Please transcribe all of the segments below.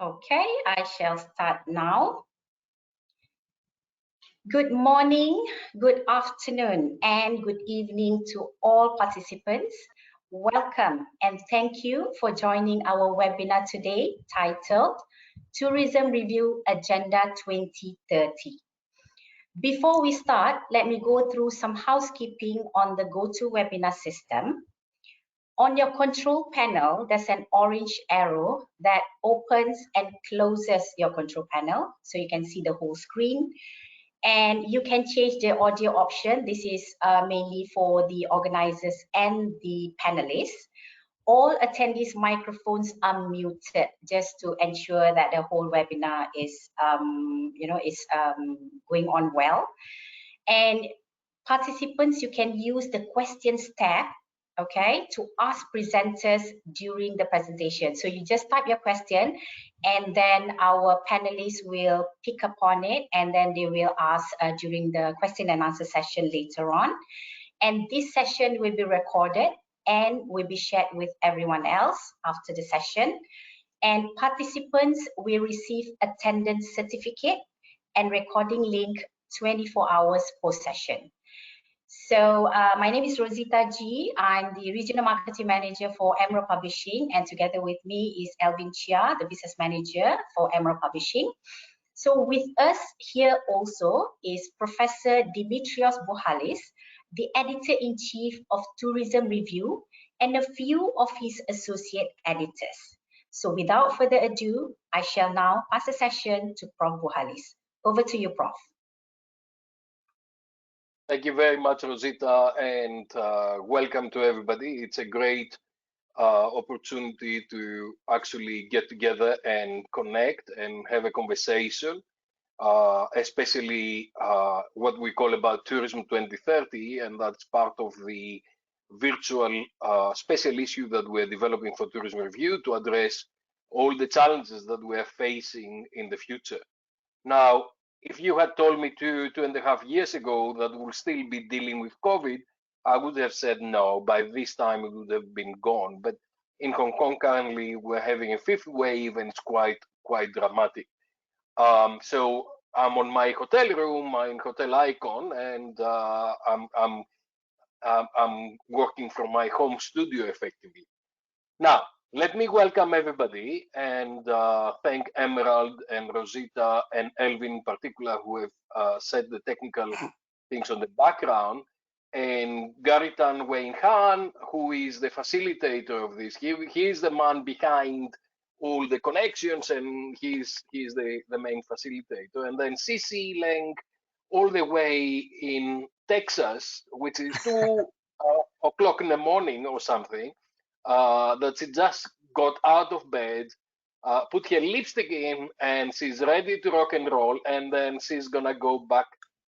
Okay, I shall start now. Good morning, good afternoon, and good evening to all participants. Welcome and thank you for joining our webinar today titled Tourism Review Agenda 2030. Before we start, let me go through some housekeeping on the GoToWebinar system. On your control panel, there's an orange arrow that opens and closes your control panel, so you can see the whole screen. And you can change the audio option. This is mainly for the organizers and the panelists. All attendees' microphones are muted just to ensure that the whole webinar is, going on well. And participants, you can use the questions tab, okay, to ask presenters during the presentation. So you just type your question and then our panelists will pick up on it and then they will ask during the question and answer session later on. And this session will be recorded and will be shared with everyone else after the session. And participants will receive attendance certificate and recording link 24 hours post session. So my name is Rosita G. I'm the Regional Marketing Manager for Emerald Publishing, and together with me is Alvin Chia, the Business Manager for Emerald Publishing. So with us here also is Professor Dimitrios Buhalis, the Editor-in-Chief of Tourism Review, and a few of his associate editors. So without further ado, I shall now pass the session to Prof. Buhalis. Over to you, Prof. Thank you very much, Rosita, and welcome to everybody. It's a great opportunity to actually get together and connect and have a conversation, especially what we call about Tourism 2030, and that's part of the virtual special issue that we're developing for Tourism Review to address all the challenges that we are facing in the future. Now, if you had told me 2.5 years ago that we'll still be dealing with COVID, I would have said no. By this time, it would have been gone. But in Hong Kong, currently, we're having a fifth wave, and it's quite dramatic. So I'm on my hotel room, my hotel icon, and I'm working from my home studio effectively. Now, let me welcome everybody and thank Emerald and Rosita and Elvin in particular, who have set the technical things on the background, and Garitan Wayne Han, who is the facilitator of this. He is the man behind all the connections, and he's the main facilitator. And then Cici Leung, all the way in Texas, which is 2 o'clock in the morning or something. That she just got out of bed, put her lipstick in, and she's ready to rock and roll, and then she's gonna go back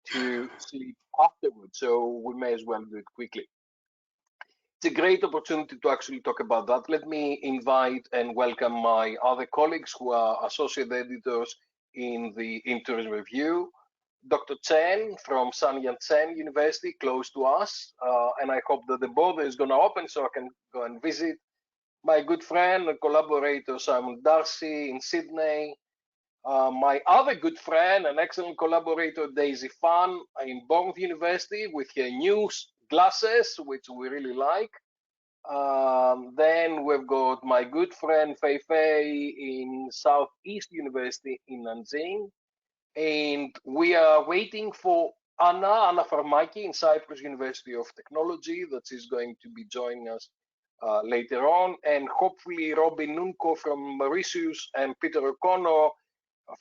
to sleep afterwards. So we may as well do it quickly. It's a great opportunity to actually talk about that. Let me invite and welcome my other colleagues who are associate editors in Tourism Review. Dr. Chen from Sun Yat-sen University, close to us, and I hope that the border is going to open so I can go and visit my good friend and collaborator Simon Darcy in Sydney, my other good friend and excellent collaborator Daisy Fan in Bournemouth University with her new glasses, which we really like. Then we've got my good friend Feifei in Southeast University in Nanjing. And we are waiting for Anna Farmaki in Cyprus University of Technology, that is going to be joining us later on, and hopefully Robin Nunco from Mauritius and Peter O'Connor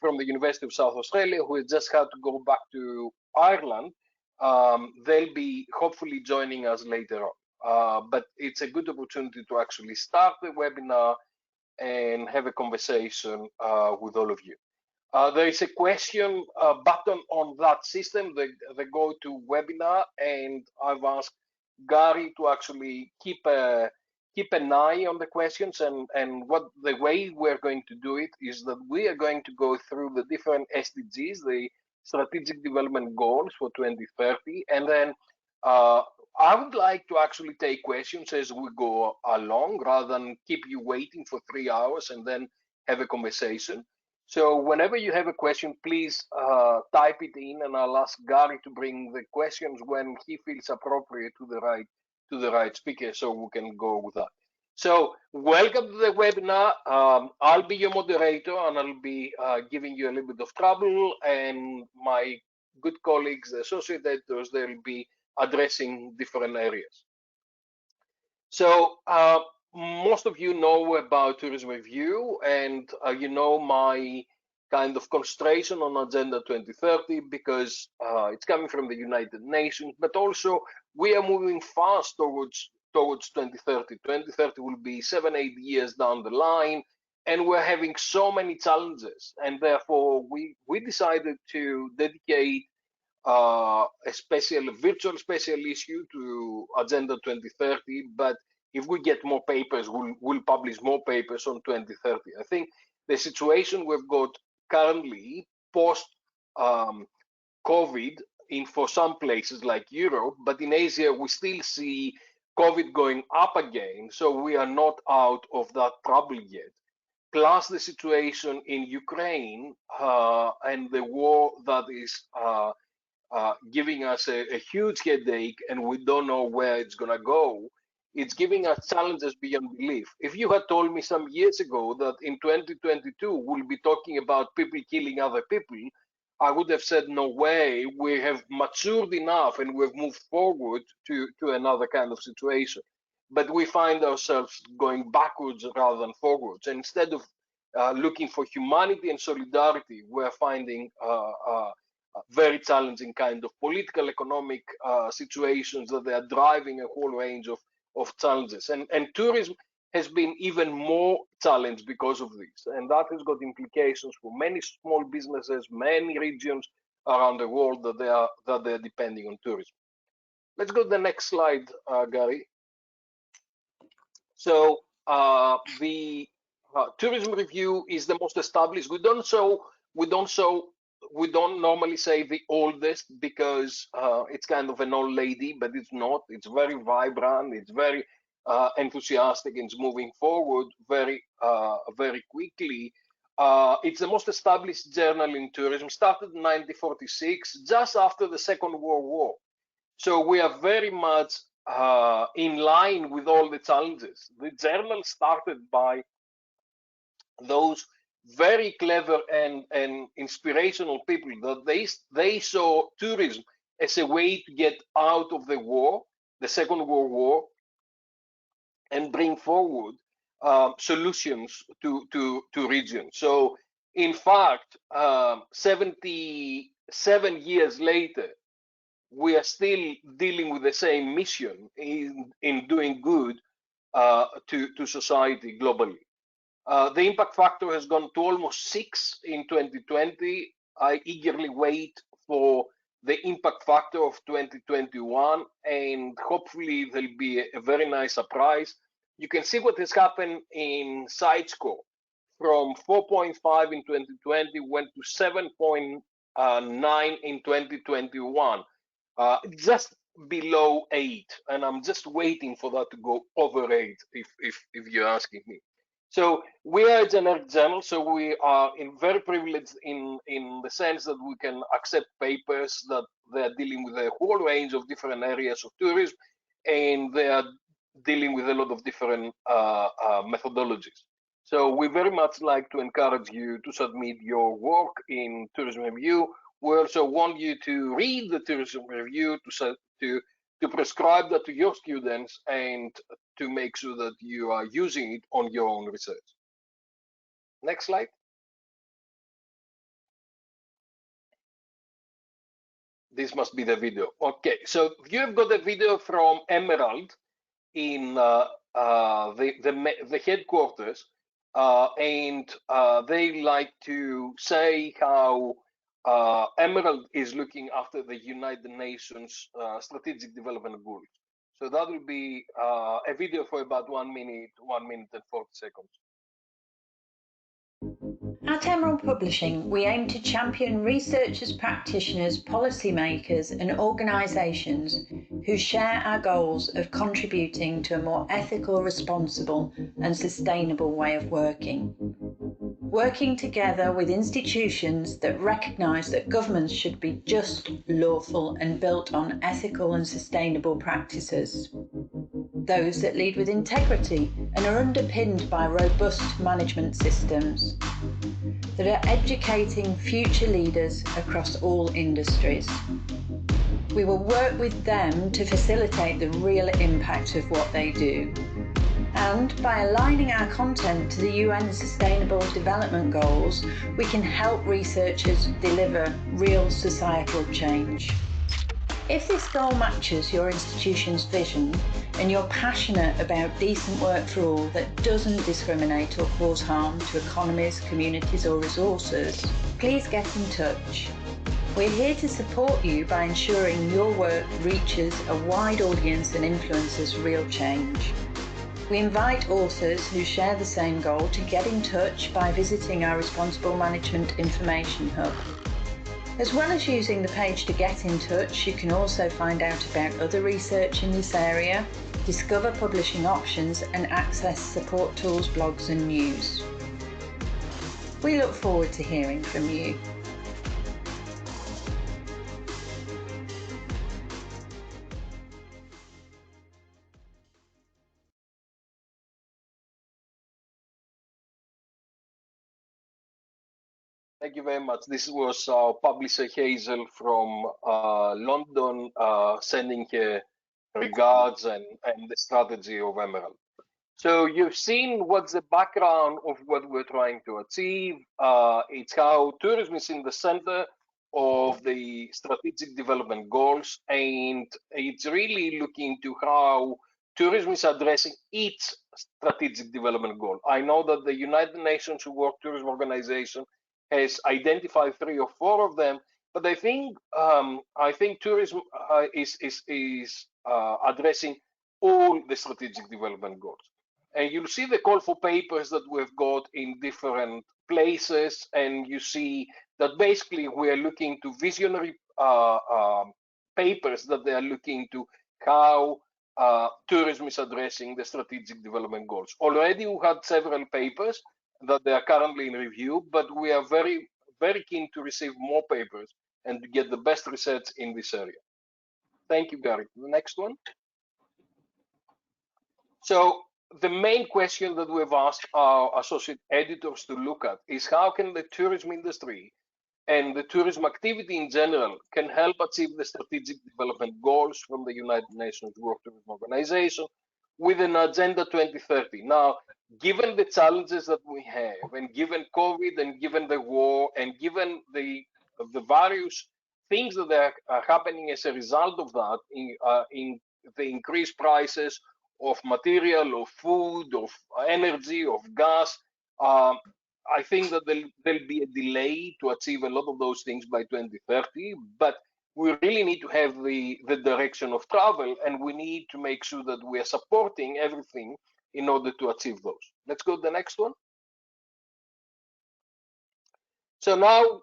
from the University of South Australia, who has just had to go back to Ireland. They'll be hopefully joining us later on. But it's a good opportunity to actually start the webinar and have a conversation with all of you. There is a question button on that system, the GoToWebinar, and I've asked Gary to actually keep an eye on the questions. And what the way we're going to do it is that we are going to go through the different SDGs, the Strategic Development Goals for 2030, and then I would like to actually take questions as we go along, rather than keep you waiting for 3 hours and then have a conversation. So whenever you have a question, please type it in, and I'll ask Gary to bring the questions when he feels appropriate to the right speaker, so we can go with that. So welcome to the webinar. I'll be your moderator, and I'll be giving you a little bit of trouble, and my good colleagues, the associate editors, they'll be addressing different areas. So most of you know about Tourism Review, and you know my kind of constellation on Agenda 2030, because it's coming from the United Nations, but also we are moving fast towards 2030. 2030 will be 7-8 years down the line, and we're having so many challenges, and therefore we decided to dedicate a virtual special issue to Agenda 2030. But if we get more papers, we'll publish more papers on 2030. I think the situation we've got currently post COVID for some places like Europe, but in Asia we still see COVID going up again, so we are not out of that trouble yet. Plus the situation in Ukraine and the war that is giving us a huge headache, and we don't know where it's going to go. It's giving us challenges beyond belief. If you had told me some years ago that in 2022 we'll be talking about people killing other people, I would have said, no way. We have matured enough and we've moved forward to another kind of situation. But we find ourselves going backwards rather than forwards. And instead of looking for humanity and solidarity, we're finding very challenging kind of political, economic situations that they are driving a whole range of challenges. And tourism has been even more challenged because of this. And that has got implications for many small businesses, many regions around the world that they're depending on tourism. Let's go to the next slide, Gary. So the tourism review is the most established. We don't normally say the oldest, because it's kind of an old lady, but it's not. It's very vibrant. It's very enthusiastic, and it's moving forward very quickly. It's the most established journal in tourism. Started in 1946, just after the Second World War. So we are very much in line with all the challenges. The journal started by those very clever and inspirational people that they saw tourism as a way to get out of the war, the Second World War, and bring forward solutions to regions. So in fact, 77 years later, we are still dealing with the same mission in doing good to society globally. The impact factor has gone to almost 6 in 2020. I eagerly wait for the impact factor of 2021, and hopefully there'll be a very nice surprise. You can see what has happened in site score. From 4.5 in 2020 went to 7.9 in 2021, just below 8, and I'm just waiting for that to go over 8 if you're asking me. So we are a generic journal, so we are very privileged in the sense that we can accept papers that they are dealing with a whole range of different areas of tourism, and they are dealing with a lot of different methodologies. So we very much like to encourage you to submit your work in Tourism Review. We also want you to read the Tourism Review, to prescribe that to your students, and to make sure that you are using it on your own research. Next slide. This must be the video. Okay, so you have got a video from Emerald in the headquarters, and they like to say how Emerald is looking after the United Nations Strategic Development Goals. So that will be a video for about 1 minute and 40 seconds. At Emerald Publishing, we aim to champion researchers, practitioners, policymakers and organisations who share our goals of contributing to a more ethical, responsible and sustainable way of working. working together with institutions that recognise that governments should be just, lawful and built on ethical and sustainable practices. Those that lead with integrity and are underpinned by robust management systems, that are educating future leaders across all industries. We will work with them to facilitate the real impact of what they do. And by aligning our content to the UN Sustainable Development Goals, we can help researchers deliver real societal change. If this goal matches your institution's vision and you're passionate about decent work for all that doesn't discriminate or cause harm to economies, communities or resources, please get in touch. We're here to support you by ensuring your work reaches a wide audience and influences real change. We invite authors who share the same goal to get in touch by visiting our Responsible Management Information Hub. As well as using the page to get in touch, you can also find out about other research in this area, discover publishing options and access support tools, blogs and news. We look forward to hearing from you. Thank you very much. This was Publisher Hazel from London sending her regards and the strategy of Emerald. So you've seen what's the background of what we're trying to achieve. It's how tourism is in the center of the strategic development goals, and it's really looking to how tourism is addressing each strategic development goal. I know that the United Nations World Tourism Organization has identified 3 or 4 of them, but I think tourism is addressing all the strategic development goals. And you'll see the call for papers that we've got in different places, and you see that basically we are looking to visionary papers that they are looking to how tourism is addressing the strategic development goals. Already we had several papers that they are currently in review, but we are very, very keen to receive more papers and to get the best research in this area. Thank you, Gary. The next one. So the main question that we've asked our associate editors to look at is how can the tourism industry and the tourism activity in general can help achieve the strategic development goals from the United Nations World Tourism Organization with an Agenda 2030. Now, given the challenges that we have, and given COVID, and given the war, and given the various things that are happening as a result of that, in the increased prices of material, of food, of energy, of gas, I think that there'll be a delay to achieve a lot of those things by 2030, but we really need to have the direction of travel, and we need to make sure that we are supporting everything in order to achieve those. Let's go to the next one. So now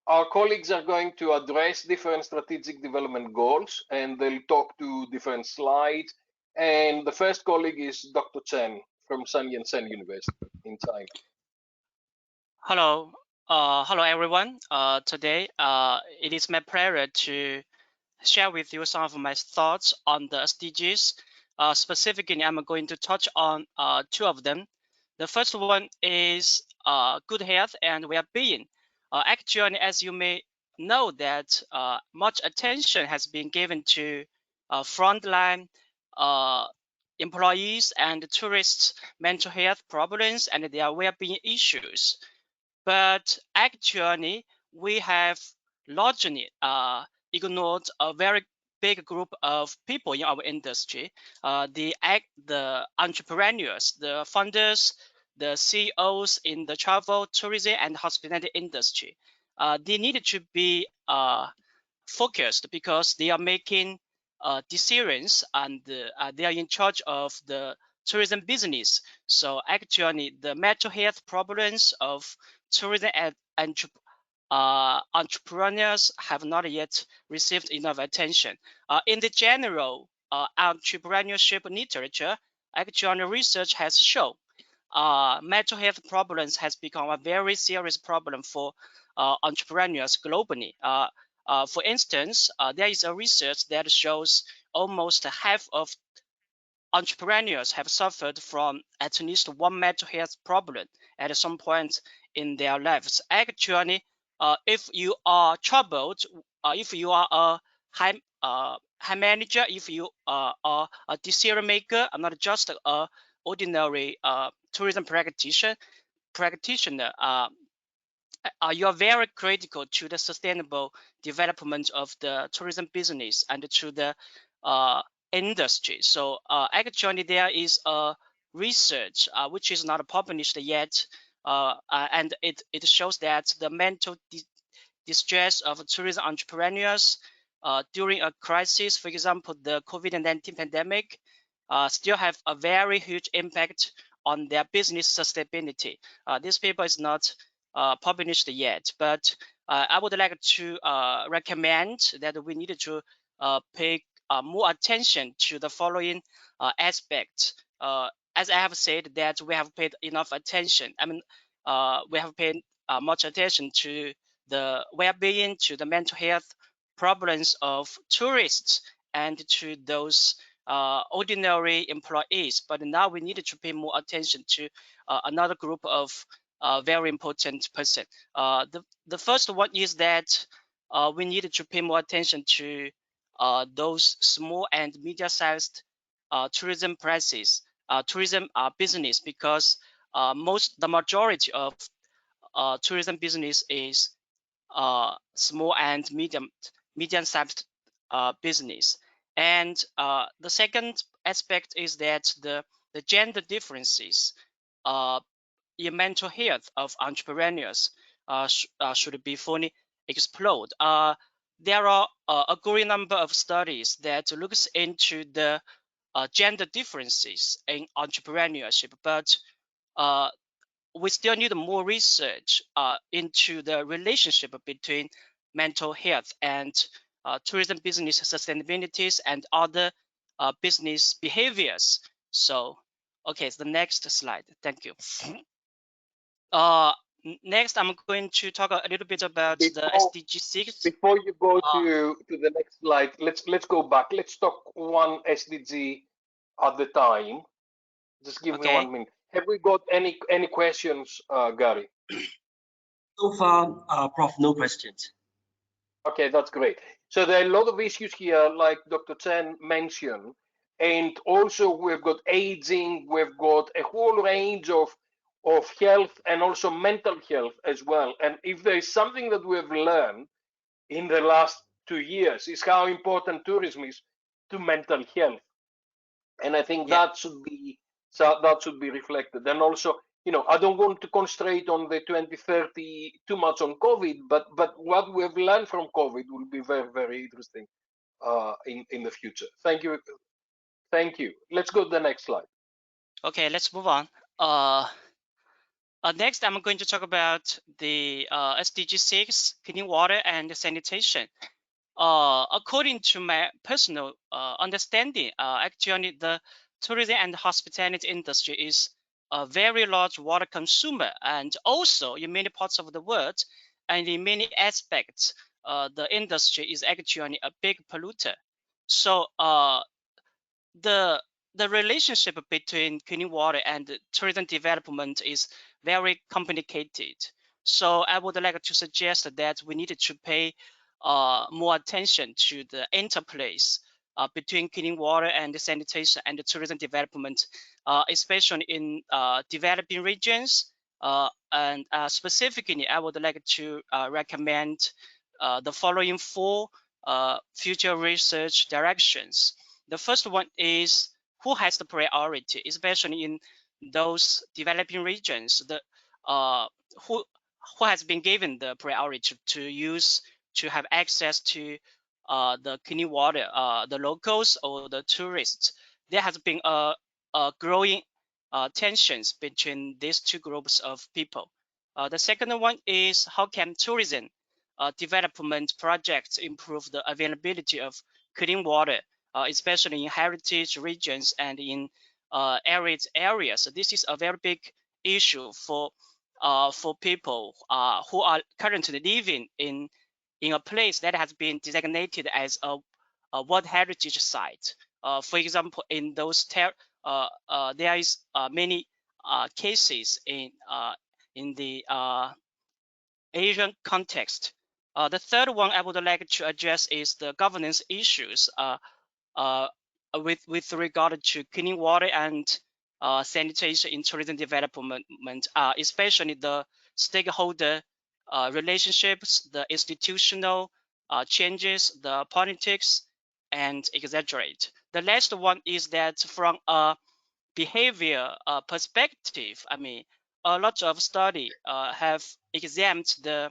our colleagues are going to address different strategic development goals, and they'll talk to different slides. And the first colleague is Dr. Chen from Sun Yat-sen University in China. Hello, hello everyone. Today, it is my pleasure to share with you some of my thoughts on the SDGs. Specifically, I'm going to touch on 2 of them. The first one is good health and well-being. Actually, as you may know, that much attention has been given to frontline employees and tourists' mental health problems and their well-being issues. But actually, we have largely ignored a very big group of people in our industry, the entrepreneurs, the founders, the CEOs in the travel, tourism, and hospitality industry. They need to be focused because they are making decisions, and they are in charge of the tourism business. So actually, the mental health problems of tourism and entrepreneurs have not yet received enough attention. In the general entrepreneurship literature, actually research has shown mental health problems has become a very serious problem for entrepreneurs globally. For instance, there is a research that shows almost half of entrepreneurs have suffered from at least one mental health problem at some point in their lives. Actually, if you are troubled, if you are a high manager, if you are a decision maker, I'm not just a ordinary tourism practitioner, you are very critical to the sustainable development of the tourism business and to the industry. So actually there is a research which is not published yet, and it shows that the mental distress of tourism entrepreneurs during a crisis, for example, the COVID-19 pandemic, still have a very huge impact on their business sustainability. This paper is not published yet, but I would like to recommend that we need to pay more attention to the following aspects. As I have said, that we have paid enough attention. I mean, we have paid much attention to the well-being, to the mental health problems of tourists, and to those ordinary employees. But now we need to pay more attention to another group of very important person. The first one is that we need to pay more attention to those small and medium-sized tourism business, because the majority of tourism business is small and medium-sized business. And the second aspect is that the gender differences in mental health of entrepreneurs should be fully explored. There are a growing number of studies that looks into the gender differences in entrepreneurship, but we still need more research into the relationship between mental health and tourism business sustainabilities and other business behaviors. So, okay, the next slide. Thank you. Next, I'm going to talk a little bit about the SDG 6. Before you go to the next slide, let's go back. Let's talk one SDG at the time. Just give me 1 minute. Have we got any questions, Gary? So far, Prof, no questions. Okay, that's great. So there are a lot of issues here, like Dr. Chen mentioned, and also we've got aging, we've got a whole range of health and also mental health as well. And if there is something that we've learned in the last 2 years, is how important tourism is to mental health. And I think that should be reflected. And also, I don't want to concentrate on the 2030 too much on COVID, but what we've learned from COVID will be very, very interesting in the future. Thank you. Thank you. Let's go to the next slide. Okay, let's move on. Next, I'm going to talk about the SDG 6, clean water and sanitation. According to my personal understanding, actually the tourism and hospitality industry is a very large water consumer, and also in many parts of the world and in many aspects, the industry is actually a big polluter. So the relationship between clean water and tourism development is very complicated. So I would like to suggest that we need to pay more attention to the interplays between clean water and sanitation and tourism development, especially in developing regions. And specifically, I would like to recommend the following 4 future research directions. The first one is who has the priority, especially in those developing regions. Who has been given the priority to have access to the clean water, the locals or the tourists? There has been a growing tensions between these 2 groups of people. The second one is how can tourism development projects improve the availability of clean water, especially in heritage regions and in arid areas. This is a very big issue for people who are currently living in a place that has been designated as a World Heritage Site. For example, in those there is many cases in the Asian context. The third one I would like to address is the governance issues with regard to clean water and sanitation in tourism development, especially the stakeholder relationships, the institutional changes, the politics, and exaggerate. The last one is that from a behavior perspective, I mean, a lot of study have examined the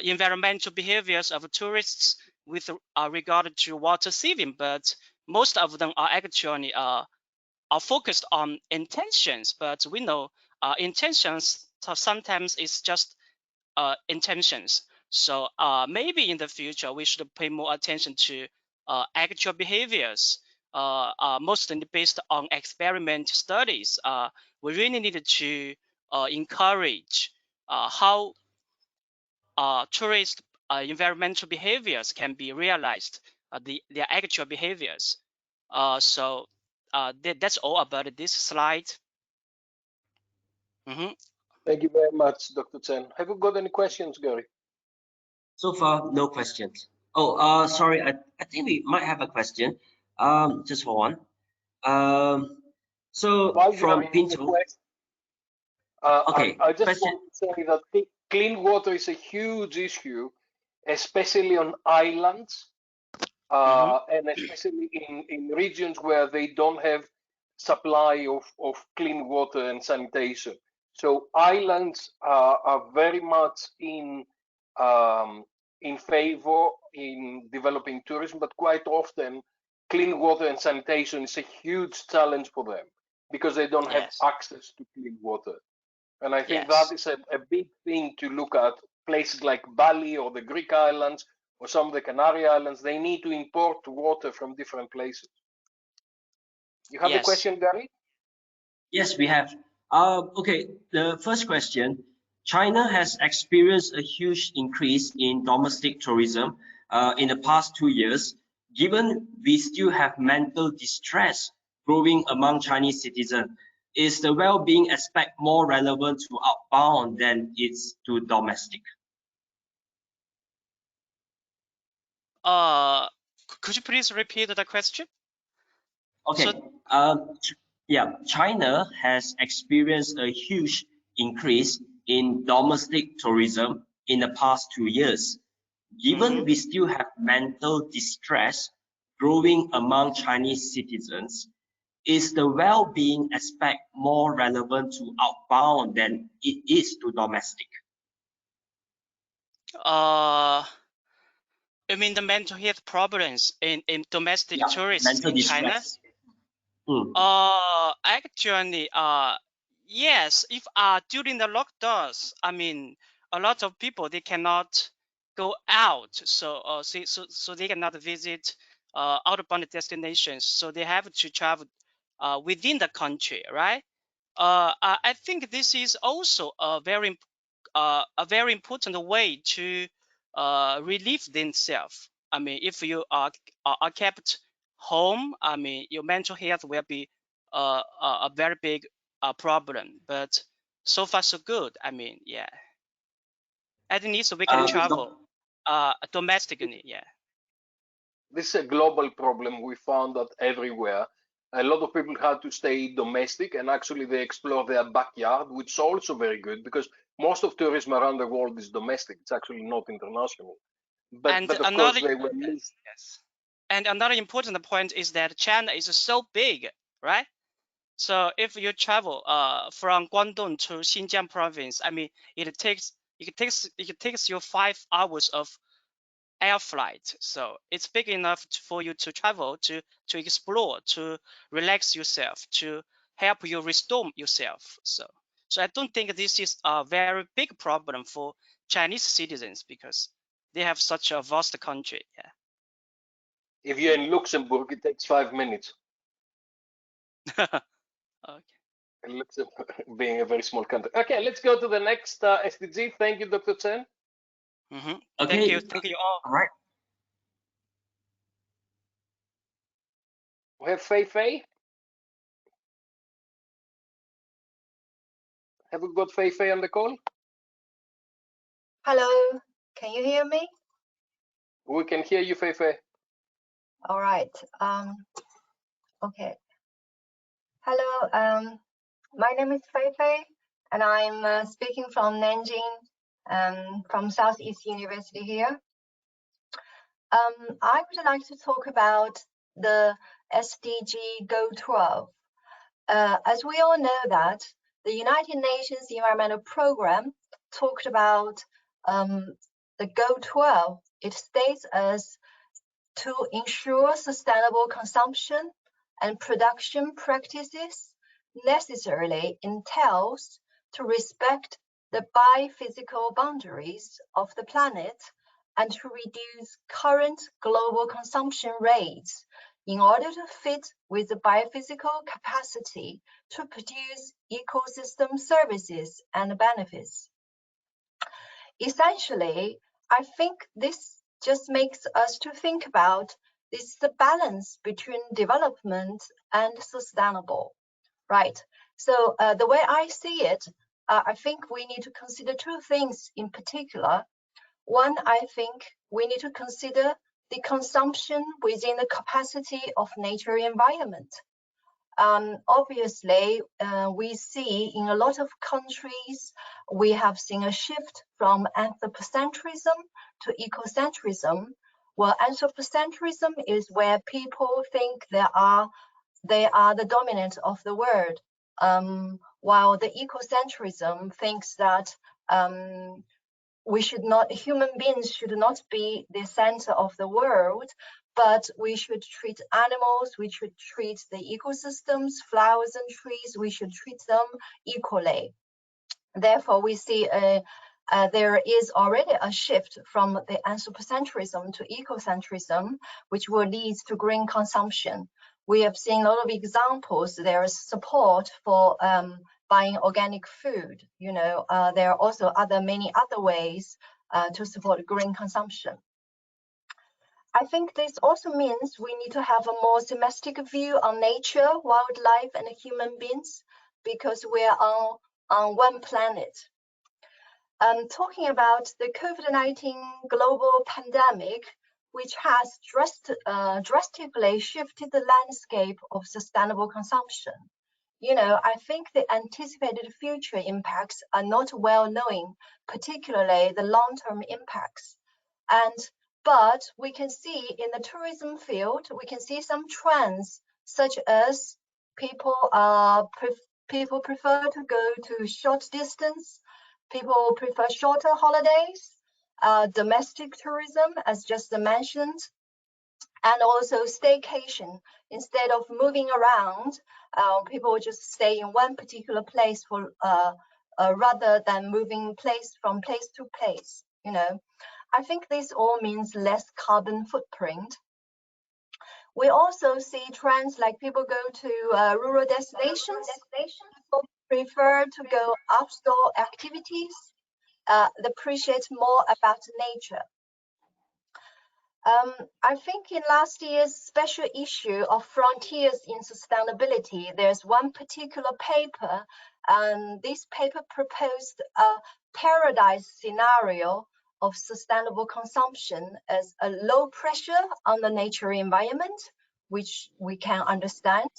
environmental behaviors of tourists with regard to water saving, but most of them are actually are focused on intentions. But we know intentions sometimes is just intentions. So maybe in the future we should pay more attention to actual behaviors, mostly based on experiment studies. We really need to encourage how tourist environmental behaviors can be realized, their actual behaviors. So that's all about this slide. Thank you very much, Dr. Chen. Have you got any questions, Gary? So far, no questions. Oh, sorry. I think we might have a question. Just for one. So While you are from in the Pinto. question, Okay. I just Question. want to say that clean water is a huge issue, especially on islands, and especially in regions where they don't have supply of clean water and sanitation. So islands are very much in favor in developing tourism, but quite often clean water and sanitation is a huge challenge for them because they don't have Yes. access to clean water. And I think Yes. that is a big thing to look at. Places like Bali or the Greek islands or some of the Canary Islands, they need to import water from different places. You have the Yes. question, Gary? Yes, we have. Okay, the first question. China has experienced a huge increase in domestic tourism in the past 2 years. Given we still have mental distress growing among Chinese citizens, is the well-being aspect more relevant to outbound than it's to domestic? Could you please repeat the question? Okay. Yeah, China has experienced a huge increase in domestic tourism in the past 2 years. Given we still have mental distress growing among Chinese citizens, is the well-being aspect more relevant to outbound than it is to domestic? You mean the mental health problems in domestic Yeah, tourists mental in China? distress. Actually, yes. If during the lockdowns, I mean, a lot of people they cannot go out, so so they cannot visit outbound destinations, so they have to travel within the country, right? I think this is also a very important way to relieve themselves. I mean, if you are kept home, I mean, your mental health will be a very big problem. But so far so good. I mean, yeah. At least we can travel domestically. Yeah. This is a global problem. We found that everywhere. A lot of people had to stay domestic and actually they explore their backyard, which is also very good because most of tourism around the world is domestic. It's actually not international. But of course they were missed. Yes. And another important point is that China is so big, right? So if you travel from Guangdong to Xinjiang province, I mean, it takes you 5 hours of air flight. So it's big enough for you to travel, to explore, to relax yourself, to help you restore yourself. So I don't think this is a very big problem for Chinese citizens because they have such a vast country. Yeah. If you're in Luxembourg, it takes 5 minutes. Okay. Looks being a very small country. Okay, let's go to the next SDG. Thank you, Dr. Chen. Okay. Thank you all. All right. We have Feifei. Have we got Feifei on the call? Hello, can you hear me? We can hear you, Feifei. All right. Okay. Hello. My name is Feifei, and I'm speaking from Nanjing, from Southeast University here. I would like to talk about the SDG Goal 12. As we all know that the United Nations Environmental Programme talked about the Goal 12. It states as to ensure sustainable consumption and production practices necessarily entails to respect the biophysical boundaries of the planet and to reduce current global consumption rates in order to fit with the biophysical capacity to produce ecosystem services and benefits. Essentially, I think this just makes us to think about this the balance between development and sustainable, right? So the way I see it, I think we need to consider two things in particular. One, I think we need to consider the consumption within the capacity of nature environment. Obviously, we see in a lot of countries, we have seen a shift from anthropocentrism to ecocentrism. Well, anthropocentrism is where people think they are the dominant of the world, while the ecocentrism thinks that human beings should not be the center of the world, but we should treat animals, we should treat the ecosystems, flowers and trees, we should treat them equally. Therefore, we see there is already a shift from the anthropocentrism to ecocentrism, which will lead to green consumption. We have seen a lot of examples. There is support for buying organic food. You know, there are also many other ways to support green consumption. I think this also means we need to have a more domestic view on nature, wildlife, and human beings, because we are on one planet. Talking about the COVID-19 global pandemic, which has drastically shifted the landscape of sustainable consumption. You know, I think the anticipated future impacts are not well known, particularly the long-term impacts. But we can see in the tourism field, we can see some trends such as people prefer to go to short distance, people prefer shorter holidays, domestic tourism, as just mentioned, and also staycation. Instead of moving around, people just stay in one particular place for rather than moving from place to place. You know, I think this all means less carbon footprint. We also see trends like people go to rural destinations, people prefer to go outdoor activities, appreciate more about nature. I think in last year's special issue of Frontiers in Sustainability, there's one particular paper, and this paper proposed a paradise scenario of sustainable consumption as a low pressure on the nature environment, which we can understand,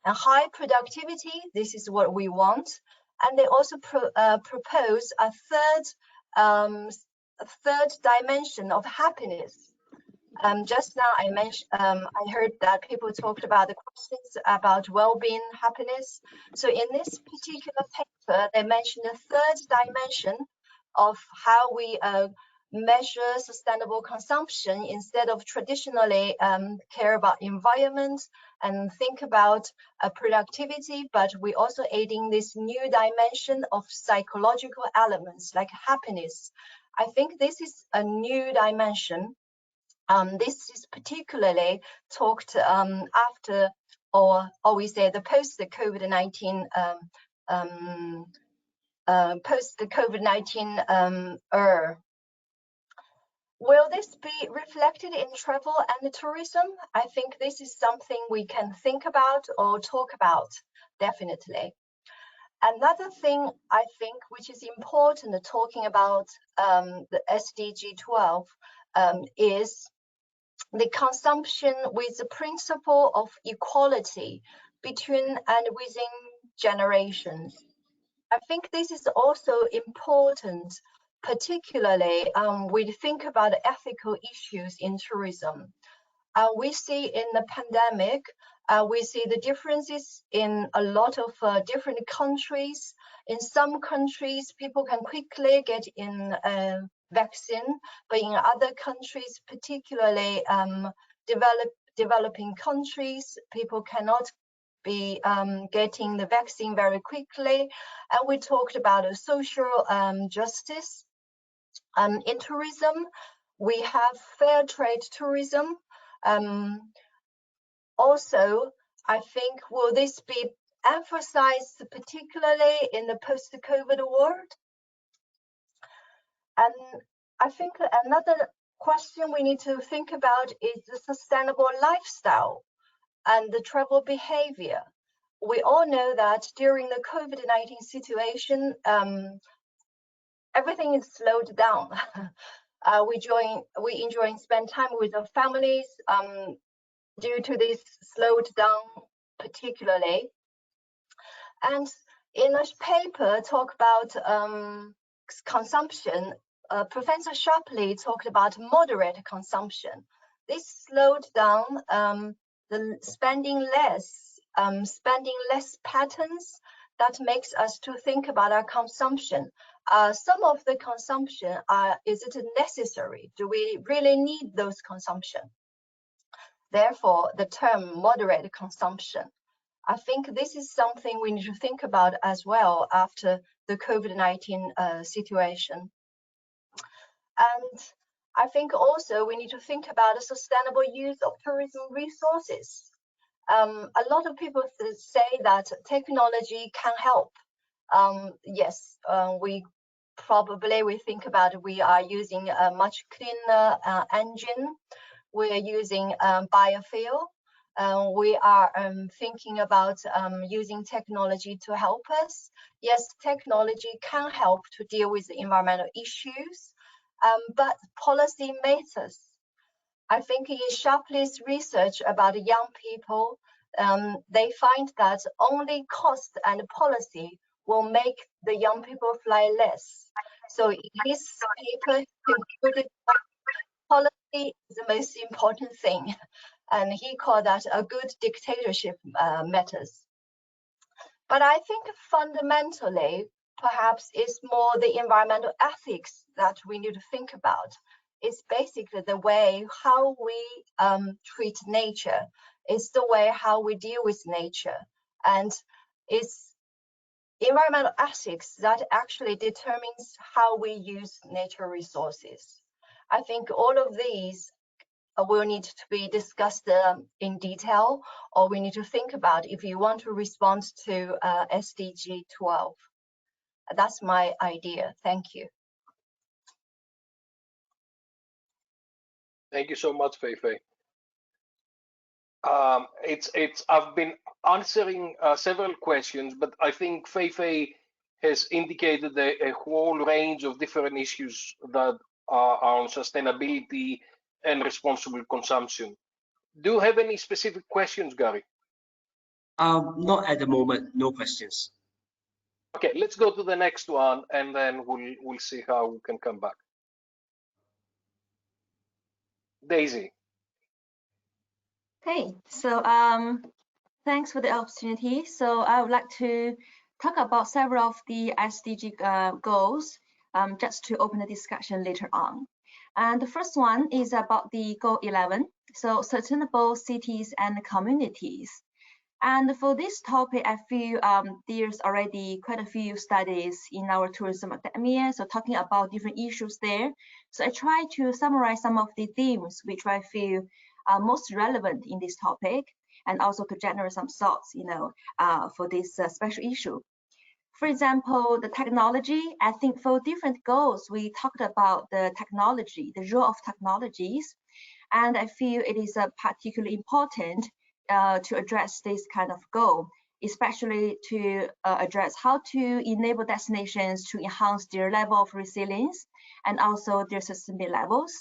and high productivity, this is what we want. And they also propose a third dimension of happiness. Just now I heard that people talked about the questions about well-being, happiness. So in this particular paper, they mentioned a third dimension of how we measure sustainable consumption instead of traditionally care about environment and think about productivity, but we also adding this new dimension of psychological elements like happiness. I think this is a new dimension. This is particularly talked after, or we say the post-COVID-19 post the COVID-19 era. Will this be reflected in travel and tourism? I think this is something we can think about or talk about, definitely. Another thing I think which is important talking about the SDG 12 is the consumption with the principle of equality between and within generations. I think this is also important, particularly we think about ethical issues in tourism. We see in the pandemic, we see the differences in a lot of different countries. In some countries, people can quickly get in a vaccine, but in other countries, particularly developing countries, people cannot be getting the vaccine very quickly. And we talked about social justice. In tourism, we have fair trade tourism. Also, I think, will this be emphasized particularly in the post-COVID world? And I think another question we need to think about is the sustainable lifestyle and the travel behavior. We all know that during the COVID-19 situation, everything is slowed down. We enjoy spend time with our families due to this slowed down particularly. And in a paper talk about consumption, Professor Shapley talked about moderate consumption. This slowed down the spending less patterns that makes us to think about our consumption. Some of the consumption, is it necessary? Do we really need those consumption? Therefore, the term moderate consumption. I think this is something we need to think about as well after the COVID-19 situation. And I think also we need to think about a sustainable use of tourism resources. A lot of people say that technology can help. Yes, we think about we are using a much cleaner engine. We're using biofuel. We are thinking about using technology to help us. Yes, technology can help to deal with the environmental issues, but policy matters. I think in Shapley's research about young people, they find that only cost and policy will make the young people fly less. So in his paper, he concluded that policy is the most important thing. And he called that a good dictatorship matters. But I think fundamentally, perhaps it's more the environmental ethics that we need to think about. It's basically the way how we treat nature. It's the way how we deal with nature. And it's environmental ethics that actually determines how we use nature resources. I think all of these will need to be discussed in detail, or we need to think about if you want to respond to SDG 12. That's my idea. Thank you. Thank you so much, Feifei. I've been answering several questions, but I think Feifei has indicated a whole range of different issues that are on sustainability and responsible consumption. Do you have any specific questions, Gary? Not at the moment, no questions. Okay, let's go to the next one, and then we'll see how we can come back. Daisy. Okay, so thanks for the opportunity. So I would like to talk about several of the SDG goals, just to open the discussion later on. And the first one is about the goal 11, so sustainable cities and communities. And for this topic, I feel there's already quite a few studies in our tourism academia, so talking about different issues there. So I try to summarize some of the themes which I feel are most relevant in this topic, and also to generate some thoughts, for this special issue. For example, the technology, I think for different goals, we talked about the technology, the role of technologies. And I feel it is particularly important to address this kind of goal, especially to address how to enable destinations to enhance their level of resilience and also their sustainability levels.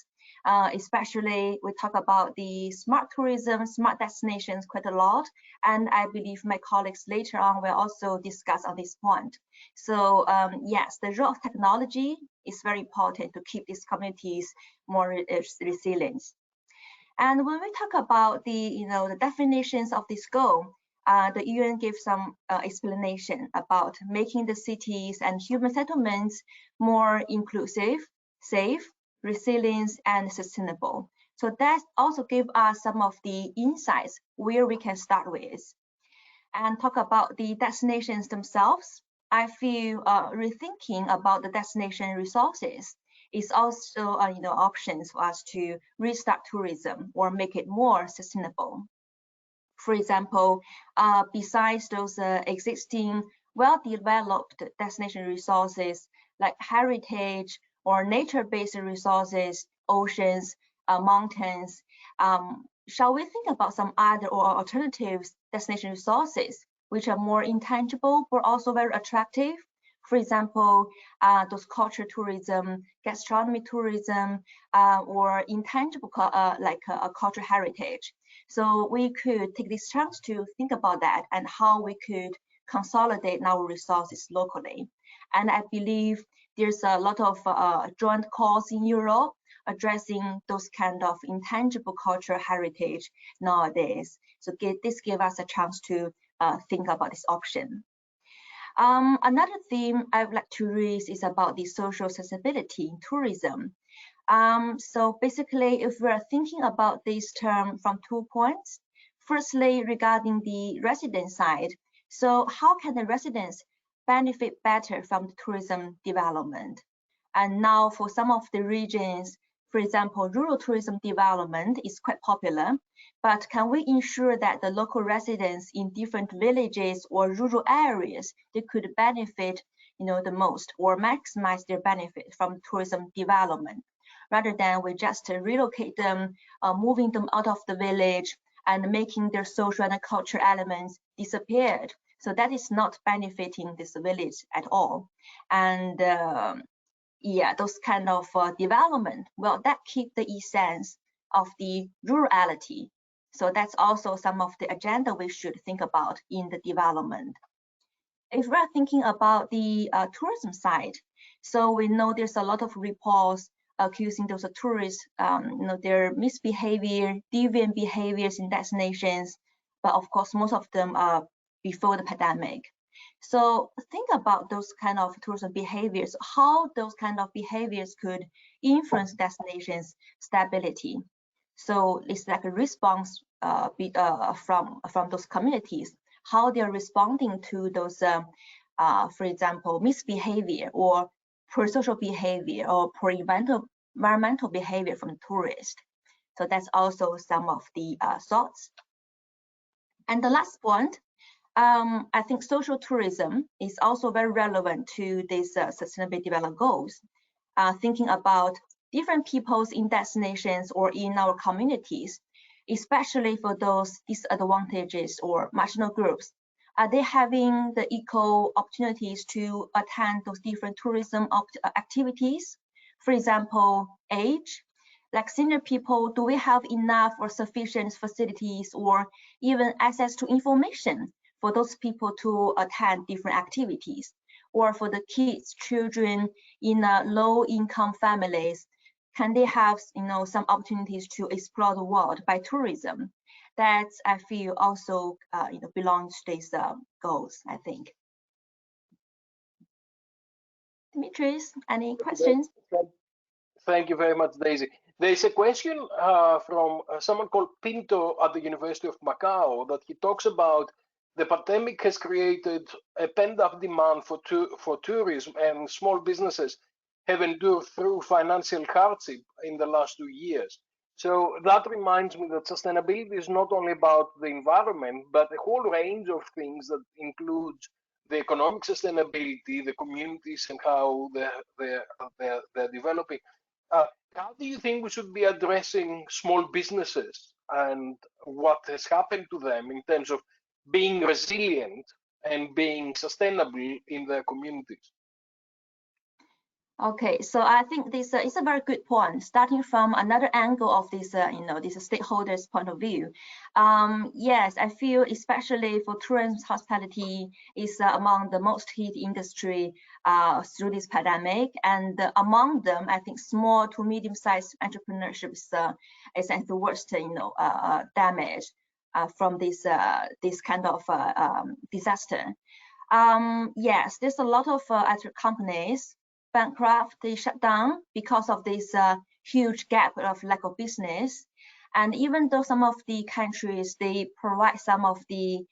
Especially we talk about the smart tourism, smart destinations quite a lot, and I believe my colleagues later on will also discuss on this point. So yes, the role of technology is very important to keep these communities more resilient. And when we talk about the definitions of this goal, the UN gives some explanation about making the cities and human settlements more inclusive, safe, resilient, and sustainable. So that also gives us some of the insights where we can start with. And talk about the destinations themselves, I feel rethinking about the destination resources is also options for us to restart tourism or make it more sustainable. For example, besides those existing well-developed destination resources like heritage or nature-based resources, oceans, mountains, shall we think about some other or alternatives destination resources which are more intangible but also very attractive? For example, those culture tourism, gastronomy tourism, or intangible like cultural heritage. So we could take this chance to think about that and how we could consolidate our resources locally. And I believe there's a lot of joint calls in Europe addressing those kind of intangible cultural heritage nowadays. So this gives us a chance to think about this option. Another theme I would like to raise is about the social sustainability in tourism. So basically, if we're thinking about this term from 2 points, firstly, regarding the resident side, so how can the residents benefit better from the tourism development? And now for some of the regions, for example, rural tourism development is quite popular, but can we ensure that the local residents in different villages or rural areas, they could benefit the most or maximize their benefit from tourism development, rather than we just relocate them, moving them out of the village and making their social and cultural elements disappeared. So that is not benefiting this village at all. And yeah, those kind of development, well, that keep the essence of the rurality. So that's also some of the agenda we should think about in the development. If we're thinking about the tourism side, so we know there's a lot of reports accusing those tourists, their misbehavior, deviant behaviors in destinations, but of course, most of them are before the pandemic. So think about those kind of tourism behaviors, how those kind of behaviors could influence destinations stability. So it's like a response from those communities, how they're responding to those, for example, misbehavior or pro-social behavior or pro-environmental behavior from tourists. So that's also some of the thoughts. And the last point, I think social tourism is also very relevant to these sustainable development goals. Thinking about different peoples in destinations or in our communities, especially for those disadvantages or marginal groups, are they having the equal opportunities to attend those different tourism activities? For example, age, like senior people, do we have enough or sufficient facilities or even access to information for those people to attend different activities? Or for the kids, children in low-income families, can they have some opportunities to explore the world by tourism? That I feel also belongs to these goals, I think. Dimitrios, any questions? Thank you very much, Daisy. There's a question from someone called Pinto at the University of Macau that he talks about the pandemic has created a pent-up demand for tourism, and small businesses have endured through financial hardship in the last 2 years. So that reminds me that sustainability is not only about the environment, but a whole range of things that includes the economic sustainability, the communities, and how they're developing. How do you think we should be addressing small businesses and what has happened to them in terms of being resilient and being sustainable in their communities? Okay, so I think this is a very good point. Starting from another angle of this, this stakeholders' point of view. Yes, I feel especially for tourism hospitality is among the most hit industry through this pandemic, and among them, I think small to medium-sized entrepreneurship is at the worst, damage from this kind of disaster. Yes, there's a lot of companies bankrupt, they shut down because of this huge gap of lack of business. And even though some of the countries, they provide some of the,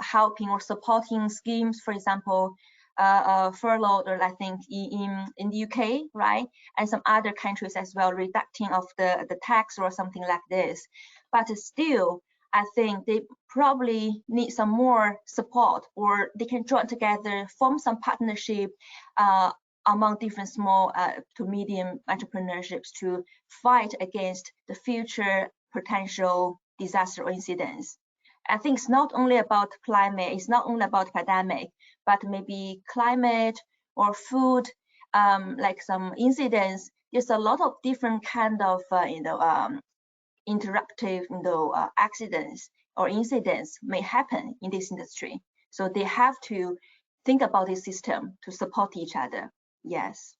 helping or supporting schemes, for example, furlough, or I think in the UK, right? And some other countries as well, reducting of the tax or something like this. But still, I think they probably need some more support, or they can join together, form some partnership among different small to medium entrepreneurships to fight against the future potential disaster or incidents. I think it's not only about climate, it's not only about pandemic, but maybe climate or food, like some incidents. There's a lot of different kind of, interactive, accidents or incidents may happen in this industry. So they have to think about this system to support each other. Yes.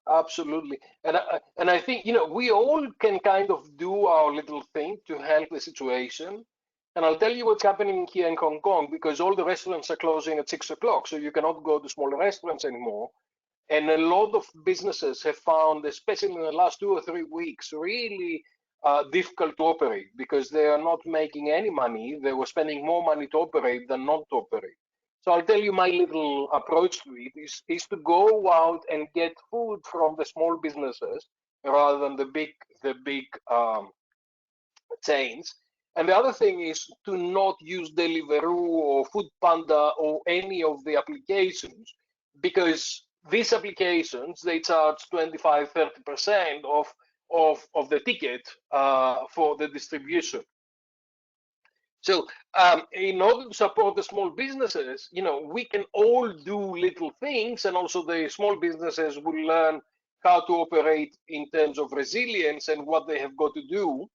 Absolutely. And I think, we all can kind of do our little thing to help the situation. And I'll tell you what's happening here in Hong Kong, because all the restaurants are closing at 6 o'clock. So you cannot go to smaller restaurants anymore. And a lot of businesses have found, especially in the last 2 or 3 weeks, really difficult to operate because they are not making any money. They were spending more money to operate than not to operate. So I'll tell you my little approach to it is to go out and get food from the small businesses rather than the big chains. And the other thing is to not use Deliveroo or Food Panda or any of the applications, because these applications, they charge 25-30% of the ticket for the distribution. So in order to support the small businesses, we can all do little things, and also the small businesses will learn how to operate in terms of resilience and what they have got to do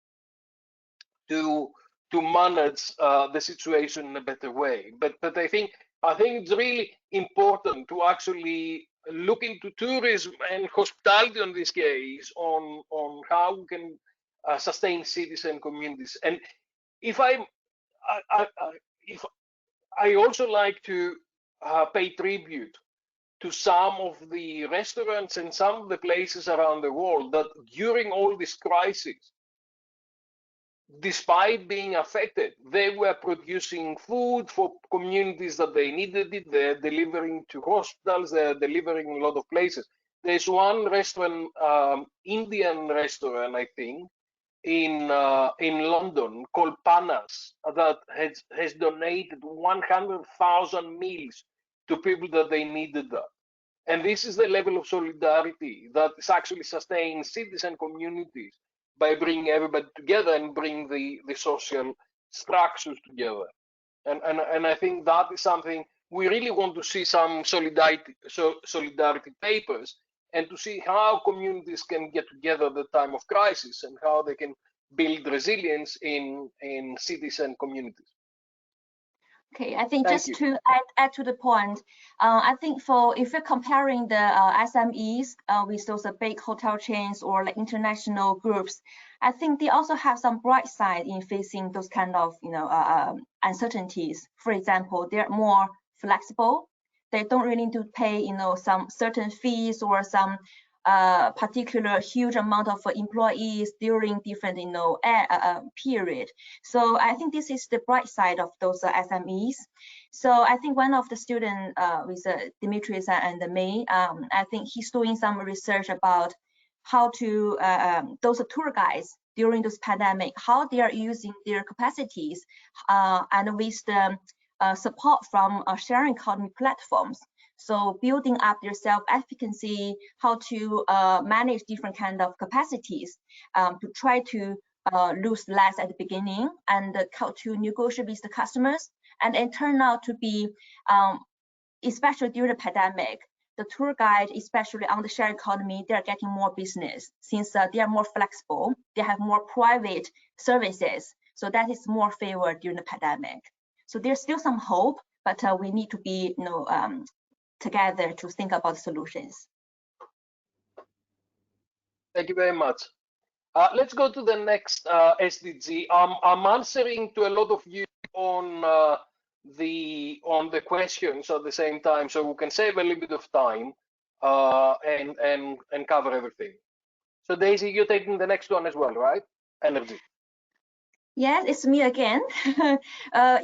to manage the situation in a better way. But I think it's really important to actually look into tourism and hospitality in this case on how we can sustain cities and communities. And if I also like to pay tribute to some of the restaurants and some of the places around the world that during all this crisis, despite being affected, they were producing food for communities that they needed it. They're delivering to hospitals, they're delivering in a lot of places. There's one restaurant, Indian restaurant, I think, in London called Panas that has donated 100,000 meals to people that they needed that. And this is the level of solidarity that is actually sustaining cities and communities by bringing everybody together and bring the social structures together. And I think that is something we really want to see, some solidarity papers, and to see how communities can get together at the time of crisis and how they can build resilience in cities and communities. Okay, I think just to add to the point, I think if you're comparing the SMEs with those big hotel chains or like international groups, I think they also have some bright side in facing those kind of uncertainties. For example, they're more flexible. They don't really need to pay some certain fees or some particular huge amount of employees during different period. So I think this is the bright side of those SMEs. So I think one of the students with Dimitrios and me, I think he's doing some research about how to those tour guides during this pandemic, how they are using their capacities and with the support from sharing economy platforms. So building up their self-efficacy, how to manage different kind of capacities to try to lose less at the beginning and how to negotiate with the customers. And it turned out to be, especially during the pandemic, the tour guide, especially on the shared economy, they're getting more business since they are more flexible. They have more private services. So that is more favored during the pandemic. So there's still some hope, but we need to be, together to think about solutions. Thank you very much. Let's go to the next SDG. I'm answering to a lot of you on the questions at the same time, so we can save a little bit of time and cover everything. So Daisy, you're taking the next one as well, right? Energy. Yes, it's me again.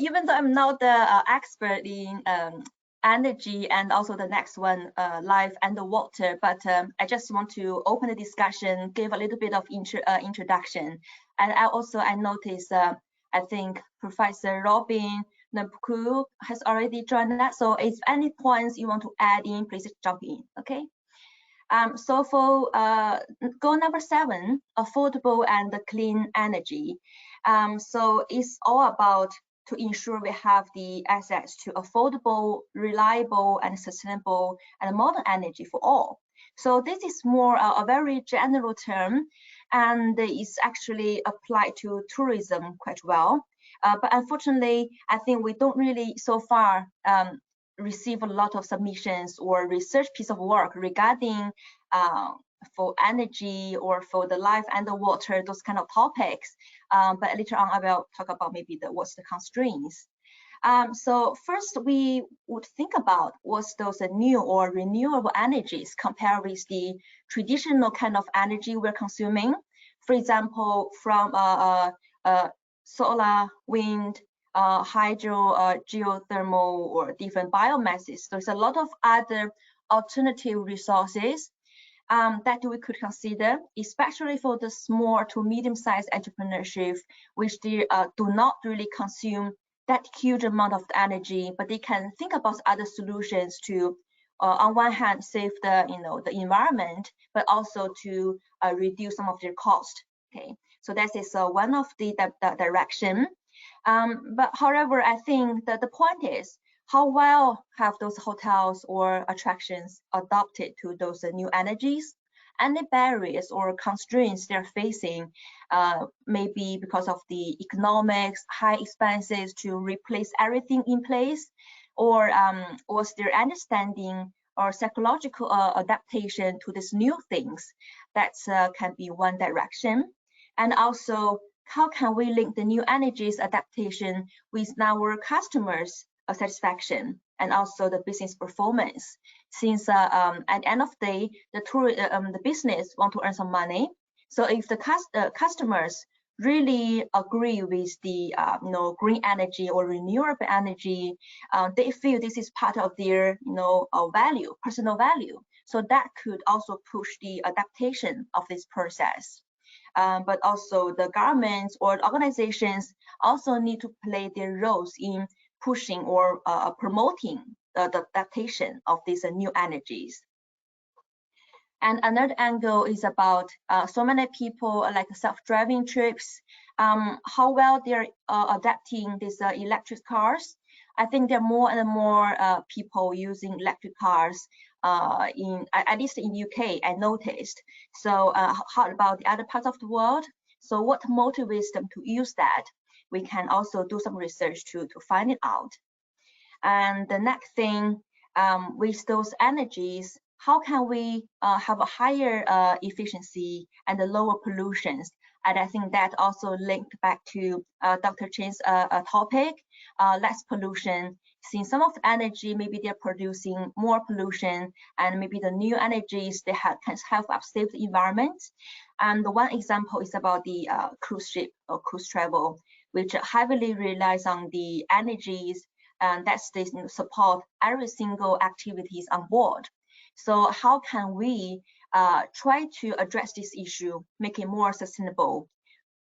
Even though I'm not the expert in energy and also the next one, life and the water, but I just want to open the discussion, give a little bit of introduction. And I noticed, I think Professor Robin Nampuku has already joined us. So if any points you want to add in, please jump in, okay? So for goal number 7, affordable and clean energy. So it's all about to ensure we have the access to affordable, reliable, and sustainable and modern energy for all. So this is more a very general term, and it's actually applied to tourism quite well. But unfortunately, I think we don't really so far receive a lot of submissions or research piece of work regarding for energy or for the life and the water, those kind of topics. But later on, I will talk about maybe what's the constraints. So first, we would think about what's those new or renewable energies compared with the traditional kind of energy we're consuming. For example, from solar, wind, hydro, geothermal, or different biomasses. There's a lot of other alternative resources that we could consider, especially for the small to medium-sized entrepreneurship, which they do not really consume that huge amount of energy, but they can think about other solutions to, on one hand, save the the environment, but also to reduce some of their cost. Okay, so that is one of the direction. But however, I think that the point is, how well have those hotels or attractions adopted to those new energies? Any barriers or constraints they're facing, maybe because of the economics, high expenses to replace everything in place, or was their understanding or psychological adaptation to these new things? That can be one direction. And also, how can we link the new energies adaptation with our customers' satisfaction and also the business performance? Since at the end of the day, the business want to earn some money. So if the customers really agree with the green energy or renewable energy, they feel this is part of their value, personal value. So that could also push the adaptation of this process. But also the governments or organizations also need to play their roles in pushing or promoting the adaptation of these new energies. And another angle is about so many people like self-driving trips, how well they're adapting these electric cars. I think there are more and more people using electric cars at least in UK, I noticed. So how about the other parts of the world? So what motivates them to use that? We can also do some research to find it out. And the next thing, with those energies, how can we have a higher efficiency and the lower pollutions? And I think that also linked back to Dr. Chen's topic, less pollution. Since some of the energy, maybe they're producing more pollution, and maybe the new energies they can help us save the environment. And one example is about the cruise ship or cruise travel, which heavily relies on the energies and that's they support every single activities on board. So how can we try to address this issue, make it more sustainable,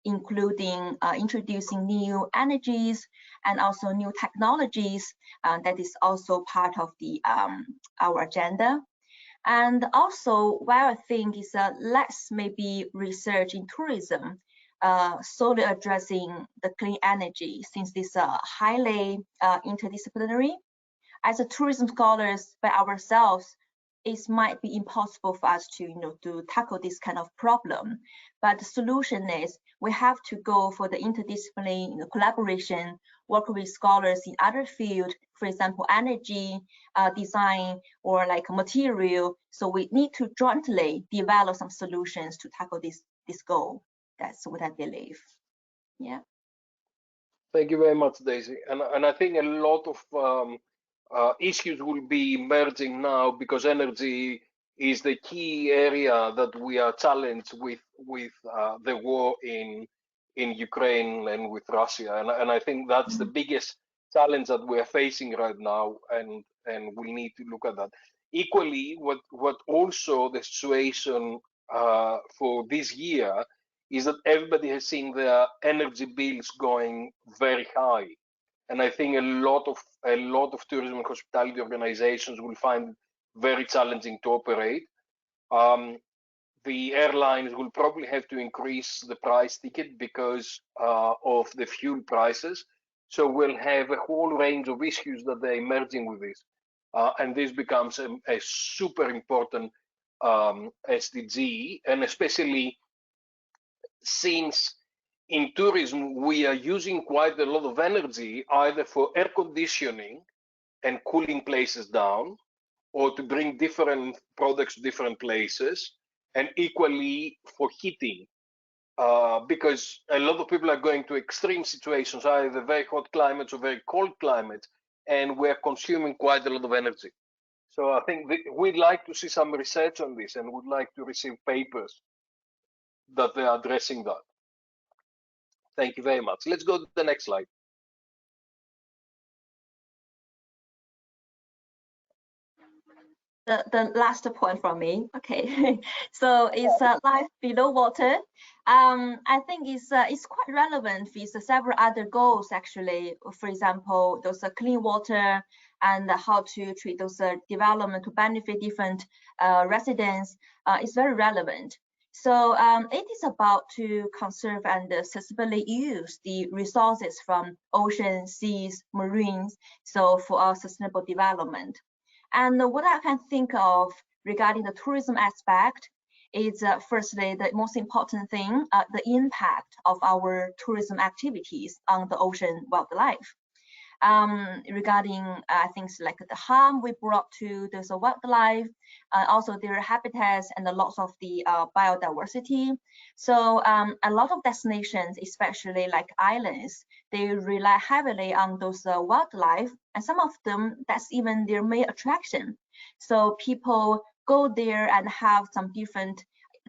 including introducing new energies and also new technologies. That is also part of the our agenda. And also, what I think is less maybe research in tourism, solely addressing the clean energy, since this highly interdisciplinary. As a tourism scholars by ourselves, it might be impossible for us to, to tackle this kind of problem. But the solution is we have to go for the interdisciplinary collaboration, work with scholars in other fields, for example, energy, design, or like material. So we need to jointly develop some solutions to tackle this goal. That's what I believe. Yeah. Thank you very much, Daisy. And I think a lot of issues will be emerging now because energy is the key area that we are challenged with the war in Ukraine and with Russia. And I think that's the biggest challenge that we are facing right now, and we need to look at that. Equally, what also the situation for this year is that everybody has seen their energy bills going very high, and I think a lot of tourism and hospitality organizations will find it very challenging to operate. The airlines will probably have to increase the price ticket because of the fuel prices. So we'll have a whole range of issues that are emerging with this, and this becomes a super important SDG, and especially since in tourism we are using quite a lot of energy either for air conditioning and cooling places down, or to bring different products to different places, and equally for heating, because a lot of people are going to extreme situations, either very hot climates or very cold climates, and we're consuming quite a lot of energy. So I think we'd like to see some research on this, and would like to receive papers that they are addressing that. Thank you very much. Let's go to the next slide. The last point from me. Okay, so it's life below water. I think it's quite relevant with several other goals actually. For example, those clean water and how to treat those development to benefit different residents is very relevant. So it is about to conserve and sustainably use the resources from ocean, seas, marines, so for our sustainable development. And what I can think of regarding the tourism aspect is firstly, the most important thing, the impact of our tourism activities on the ocean wildlife. Regarding things like the harm we brought to those wildlife, also their habitats and the loss of the biodiversity. So a lot of destinations, especially like islands, they rely heavily on those wildlife, and some of them, that's even their main attraction. So people go there and have some different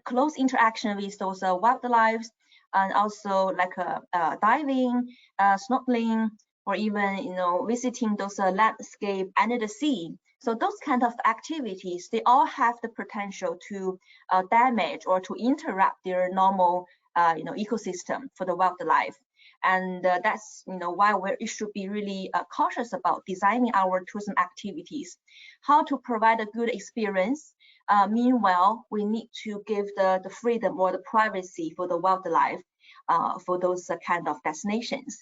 close interaction with those wildlife, and also like diving, snorkeling, or even visiting those landscape under the sea. So those kind of activities, they all have the potential to damage or to interrupt their normal ecosystem for the wildlife. And that's why we should be really cautious about designing our tourism activities, how to provide a good experience. Meanwhile, we need to give the freedom or the privacy for the wildlife for those kind of destinations.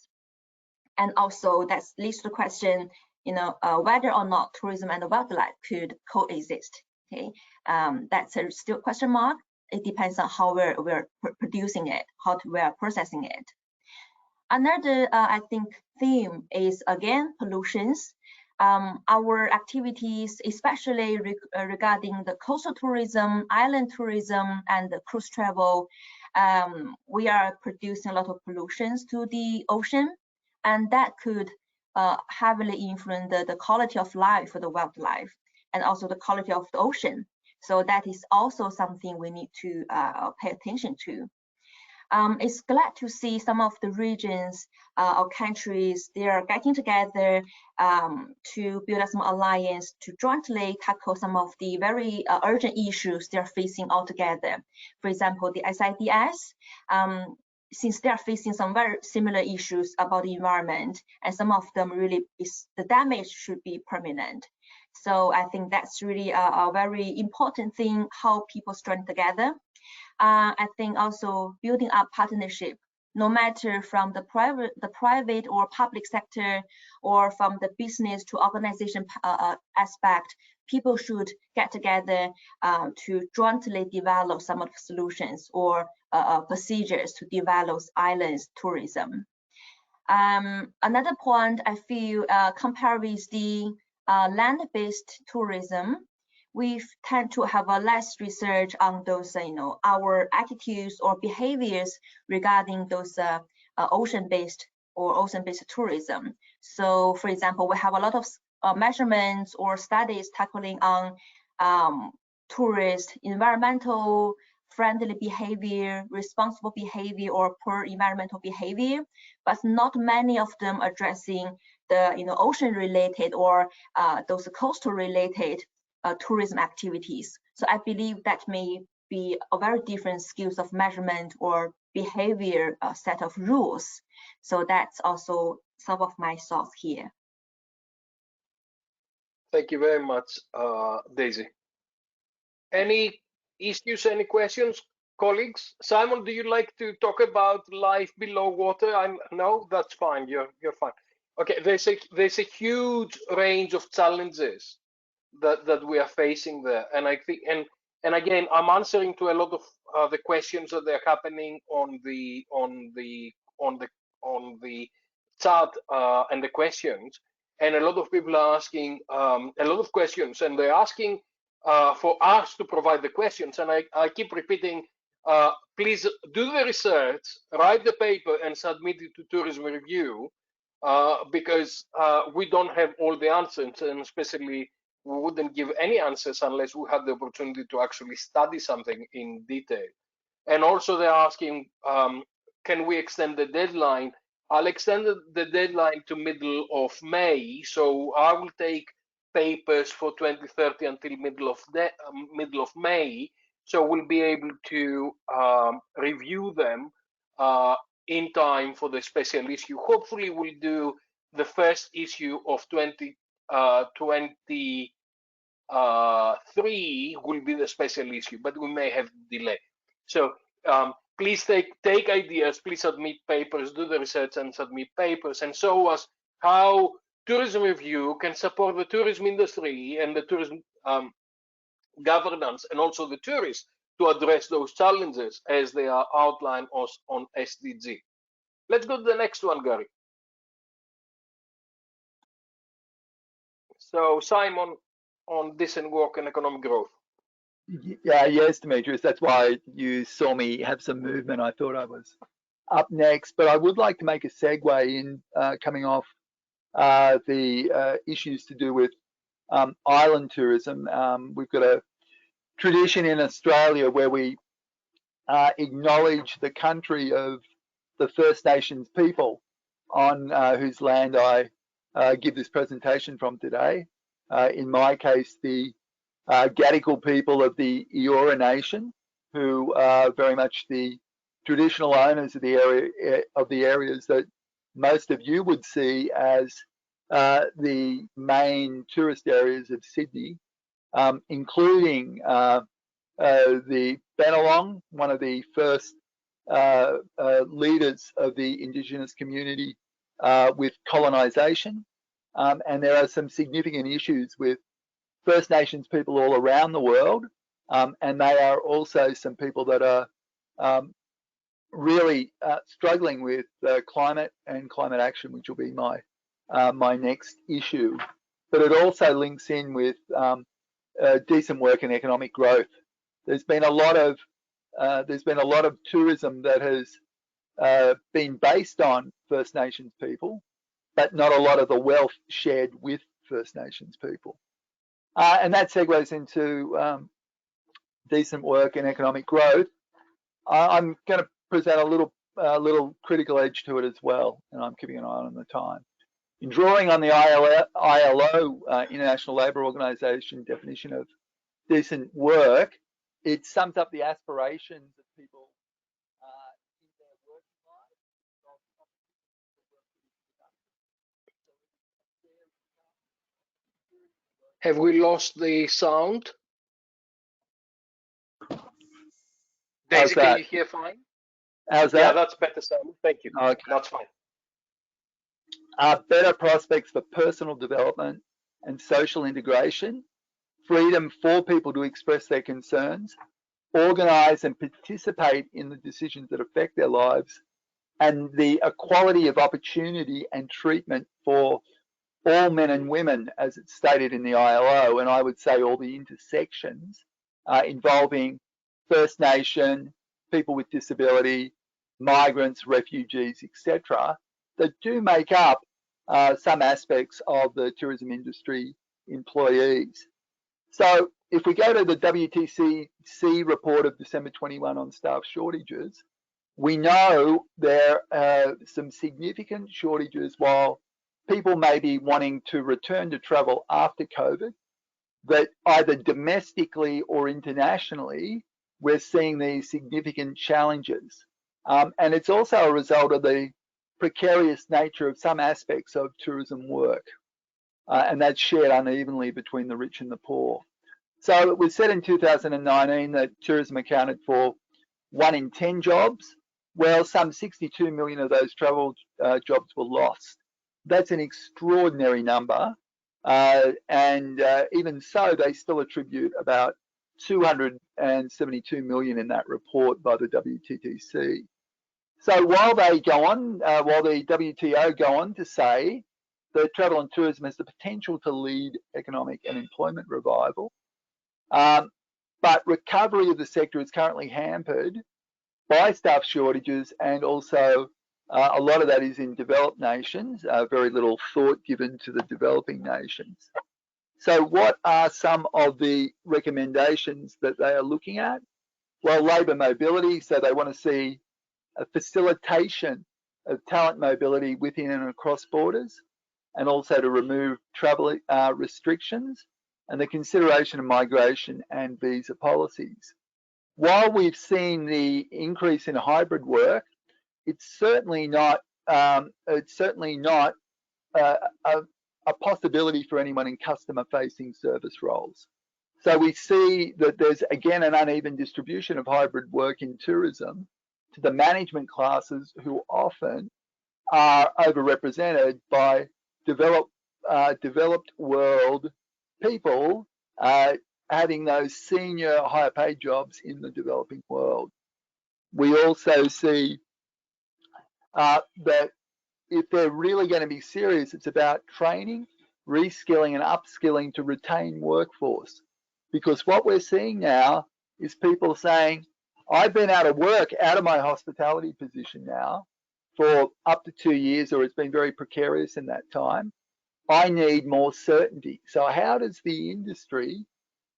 And also that leads to the question, whether or not tourism and the wildlife could coexist. Okay, that's still a question mark. It depends on how we're producing it, how we are processing it. Another, I think, theme is again pollutions. Our activities, especially regarding the coastal tourism, island tourism, and the cruise travel, we are producing a lot of pollutions to the ocean, and that could heavily influence the quality of life for the wildlife and also the quality of the ocean. So that is also something we need to pay attention to. It's glad to see some of the regions or countries, they are getting together to build up some alliance to jointly tackle some of the very urgent issues they're facing all together. For example, the SIDS, since they are facing some very similar issues about the environment, and some of them really the damage should be permanent. So I think that's really a very important thing, how people strengthen together. I think also building up partnership, no matter from the private or public sector, or from the business to organization aspect, people should get together to jointly develop some of the solutions or procedures to develop islands tourism. Another point I feel compared with the land-based tourism, we tend to have a less research on those, our attitudes or behaviors regarding those ocean-based tourism. So, for example, we have a lot of measurements or studies tackling on tourist environmental friendly behavior, responsible behavior, or poor environmental behavior, but not many of them addressing the ocean-related or those coastal-related tourism activities. So I believe that may be a very different skills of measurement or behavior set of rules. So that's also some of my thoughts here. Thank you very much, Daisy. Any issues, any questions, colleagues? Simon, do you like to talk about life below water? No, that's fine. You're fine. Okay, there's a huge range of challenges that we are facing there, and I think and again, I'm answering to a lot of the questions that are happening on the chat and the questions, and a lot of people are asking a lot of questions, and they're asking for us to provide the questions, and I keep repeating, please do the research, write the paper, and submit it to Tourism Review, because we don't have all the answers, and especially we wouldn't give any answers unless we had the opportunity to actually study something in detail. And also they're asking, can we extend the deadline? I'll extend the deadline to middle of May, so I will take papers for 2030 until middle of May, so we'll be able to review them in time for the special issue. Hopefully we'll do the first issue of 2023 will be the special issue, but we may have delay. So please take ideas, please submit papers, do the research and submit papers, and show us how Tourism Review can support the tourism industry and the tourism governance, and also the tourists, to address those challenges as they are outlined on SDG. Let's go to the next one, Gary. So Simon, on decent work and economic growth. Yes, Dimitrios, that's why you saw me have some movement. I thought I was up next, but I would like to make a segue in coming off the issues to do with island tourism. We've got a tradition in Australia where we acknowledge the country of the First Nations people on whose land I give this presentation from today. In my case, the Gadigal people of the Eora Nation, who are very much the traditional owners of the areas that most of you would see as the main tourist areas of Sydney, including the Bennelong, one of the first leaders of the Indigenous community with colonisation. And there are some significant issues with First Nations people all around the world, and they are also some people that are really struggling with climate and climate action, which will be my my next issue. But it also links in with decent work and economic growth. There's been a lot of tourism that has been based on First Nations people, but not a lot of the wealth shared with First Nations people. And that segues into decent work and economic growth. I'm going to present a little critical edge to it as well, and I'm keeping an eye on the time. In drawing on the ILO, International Labour Organization definition of decent work, it sums up the aspirations of people in their working Have we lost the sound? How's Daisy, can that? you hear fine? How's Yeah, that? that's better sound. Thank you. Okay. That's fine. Better prospects for personal development and social integration, freedom for people to express their concerns, organise and participate in the decisions that affect their lives, and the equality of opportunity and treatment for all men and women, as it's stated in the ILO, and I would say all the intersections involving First Nation, people with disability, migrants, refugees, etc., that do make up some aspects of the tourism industry employees. So if we go to the WTCC report of December 21 on staff shortages, we know there are some significant shortages while people may be wanting to return to travel after COVID, that either domestically or internationally, we're seeing these significant challenges. And it's also a result of the precarious nature of some aspects of tourism work. And that's shared unevenly between the rich and the poor. So it was said in 2019 that tourism accounted for 1 in 10 jobs. Well, some 62 million of those travel jobs were lost. That's an extraordinary number. And even so, they still attribute about 272 million in that report by the WTTC. So while they go on, while the WTO go on to say that travel and tourism has the potential to lead economic and employment revival, but recovery of the sector is currently hampered by staff shortages, and also a lot of that is in developed nations, very little thought given to the developing nations. So what are some of the recommendations that they are looking at? Well, labour mobility, so they want to see a facilitation of talent mobility within and across borders, and also to remove travel restrictions and the consideration of migration and visa policies. While we've seen the increase in hybrid work, it's certainly not a possibility for anyone in customer-facing service roles. So we see that there's again an uneven distribution of hybrid work in tourism to the management classes, who often are overrepresented by developed world people having those senior higher paid jobs in the developing world. We also see that if they're really going to be serious, it's about training, reskilling and upskilling to retain workforce. Because what we're seeing now is people saying, I've been out of work, out of my hospitality position now for up to 2 years, or it's been very precarious in that time. I need more certainty. So how does the industry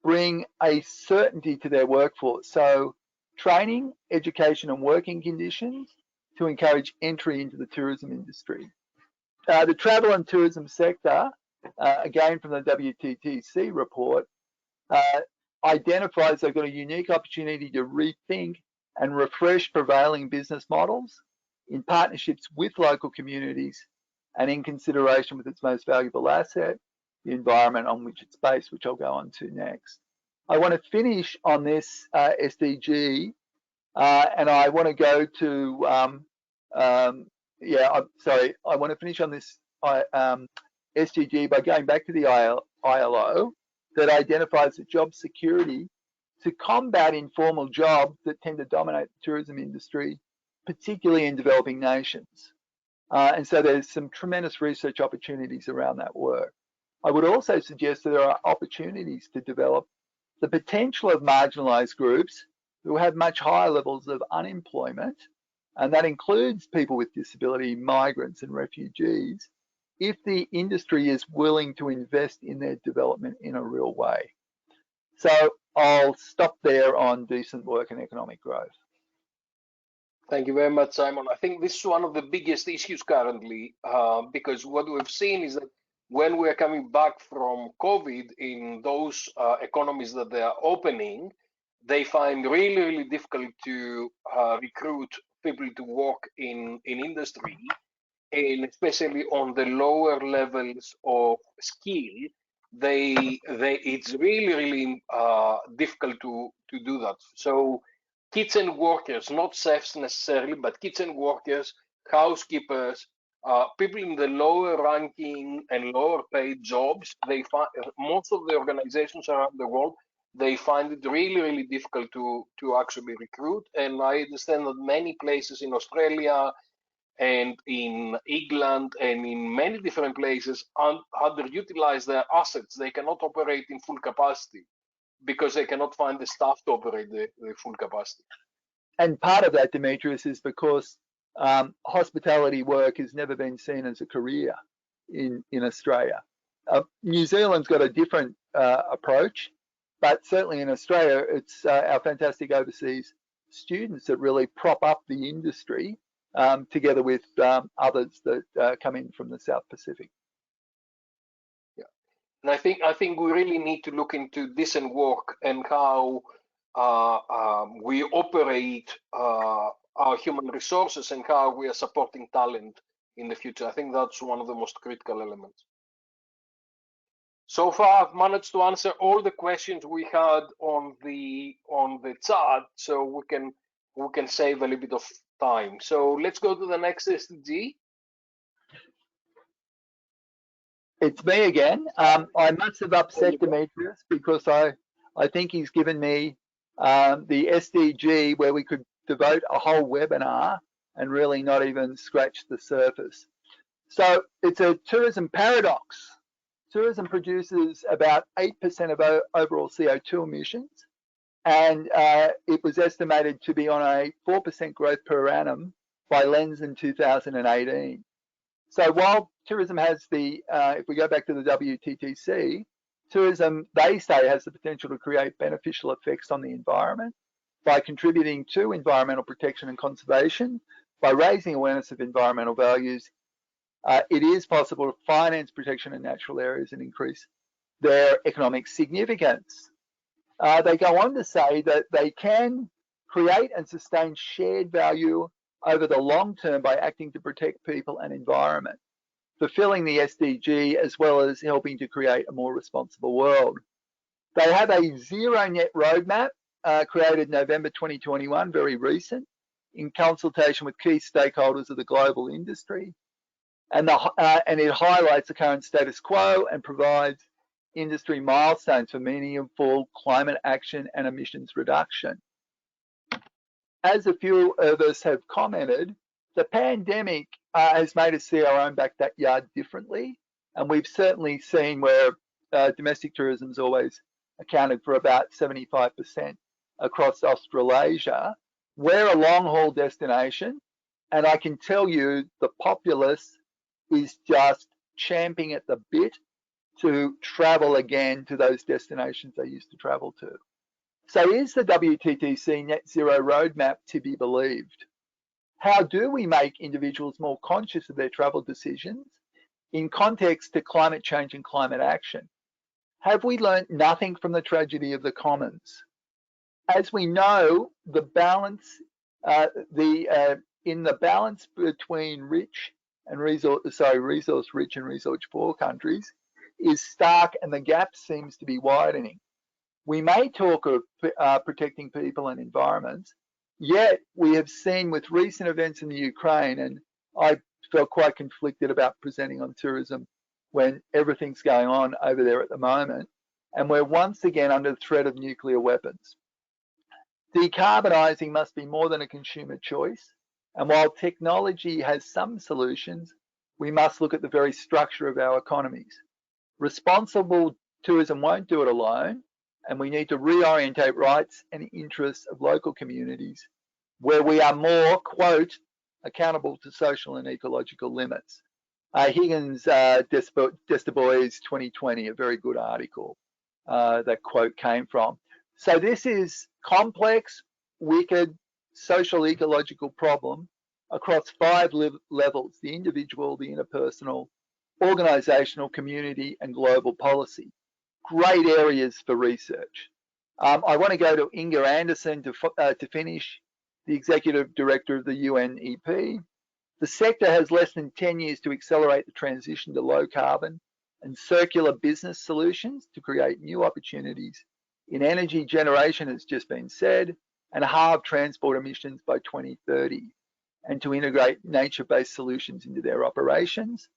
bring a certainty to their workforce? So training, education and working conditions to encourage entry into the tourism industry. The travel and tourism sector, again from the WTTC report, identifies they've got a unique opportunity to rethink and refresh prevailing business models in partnerships with local communities and in consideration with its most valuable asset, the environment on which it's based, which I'll go on to next. I want to finish on this SDG, and I want to go to, I want to finish on this SDG by going back to the ILO that identifies that job security to combat informal jobs that tend to dominate the tourism industry, particularly in developing nations. And so there's some tremendous research opportunities around that work. I would also suggest that there are opportunities to develop the potential of marginalised groups who have much higher levels of unemployment, and that includes people with disability, migrants and refugees, if the industry is willing to invest in their development in a real way. So I'll stop there on decent work and economic growth. Thank you very much, Simon. I think this is one of the biggest issues currently, because what we've seen is that when we're coming back from COVID in those economies that they are opening, they find really, really difficult to recruit people to work in industry, and especially on the lower levels of skill, it's really difficult to do that. So kitchen workers, not chefs necessarily, but kitchen workers, housekeepers, people in the lower ranking and lower paid jobs, they find most of the organizations around the world, they find it really difficult to actually recruit. And I understand that many places in Australia and in England and in many different places underutilize their assets. They cannot operate in full capacity because they cannot find the staff to operate the full capacity. And part of that, Dimitrios, is because hospitality work has never been seen as a career in Australia. New Zealand's got a different approach, but certainly in Australia, it's our fantastic overseas students that really prop up the industry together with others that come in from the South Pacific. Yeah, and I think we really need to look into decent work and how we operate our human resources and how we are supporting talent in the future. I think that's one of the most critical elements. So far, I've managed to answer all the questions we had on the chat, so we can save a little bit of time. So let's go to the next SDG. It's me again. I must have upset Dimitrios because I think he's given me the SDG where we could devote a whole webinar and really not even scratch the surface. So it's a tourism paradox. Tourism produces about 8% of overall CO2 emissions, and it was estimated to be on a 4% growth per annum by Lens in 2018. So while tourism has the, if we go back to the WTTC, tourism, they say, has the potential to create beneficial effects on the environment by contributing to environmental protection and conservation, by raising awareness of environmental values. It is possible to finance protection in natural areas and increase their economic significance. They go on to say that they can create and sustain shared value over the long term by acting to protect people and environment, fulfilling the SDG as well as helping to create a more responsible world. They have a zero net roadmap created November 2021, very recent, in consultation with key stakeholders of the global industry. And it highlights the current status quo and provides industry milestones for meaningful climate action and emissions reduction. As a few of us have commented, the pandemic has made us see our own backyard differently. And we've certainly seen where domestic tourism is always accounted for about 75% across Australasia. We're a long-haul destination, and I can tell you the populace is just champing at the bit to travel again to those destinations they used to travel to. So is the WTTC net zero roadmap to be believed? How do we make individuals more conscious of their travel decisions in context to climate change and climate action? Have we learnt nothing from the tragedy of the commons? As we know, the balance, in the balance between resource rich and resource poor countries is stark, and the gap seems to be widening. We may talk of protecting people and environments, yet we have seen with recent events in the Ukraine, and I felt quite conflicted about presenting on tourism when everything's going on over there at the moment, and we're once again under the threat of nuclear weapons. Decarbonising must be more than a consumer choice, and while technology has some solutions, we must look at the very structure of our economies. Responsible tourism won't do it alone, and we need to reorientate rights and interests of local communities where we are more, quote, accountable to social and ecological limits. Higgins Destaboy's 2020, a very good article that quote came from. So this is complex, wicked, social ecological problem across 5 levels: the individual, the interpersonal, organizational, community, and global policy. Great areas for research. I want to go to Inga Anderson to finish, the Executive Director of the UNEP. The sector has less than 10 years to accelerate the transition to low carbon and circular business solutions to create new opportunities in energy generation, as just been said, and halve transport emissions by 2030, and to integrate nature-based solutions into their operations.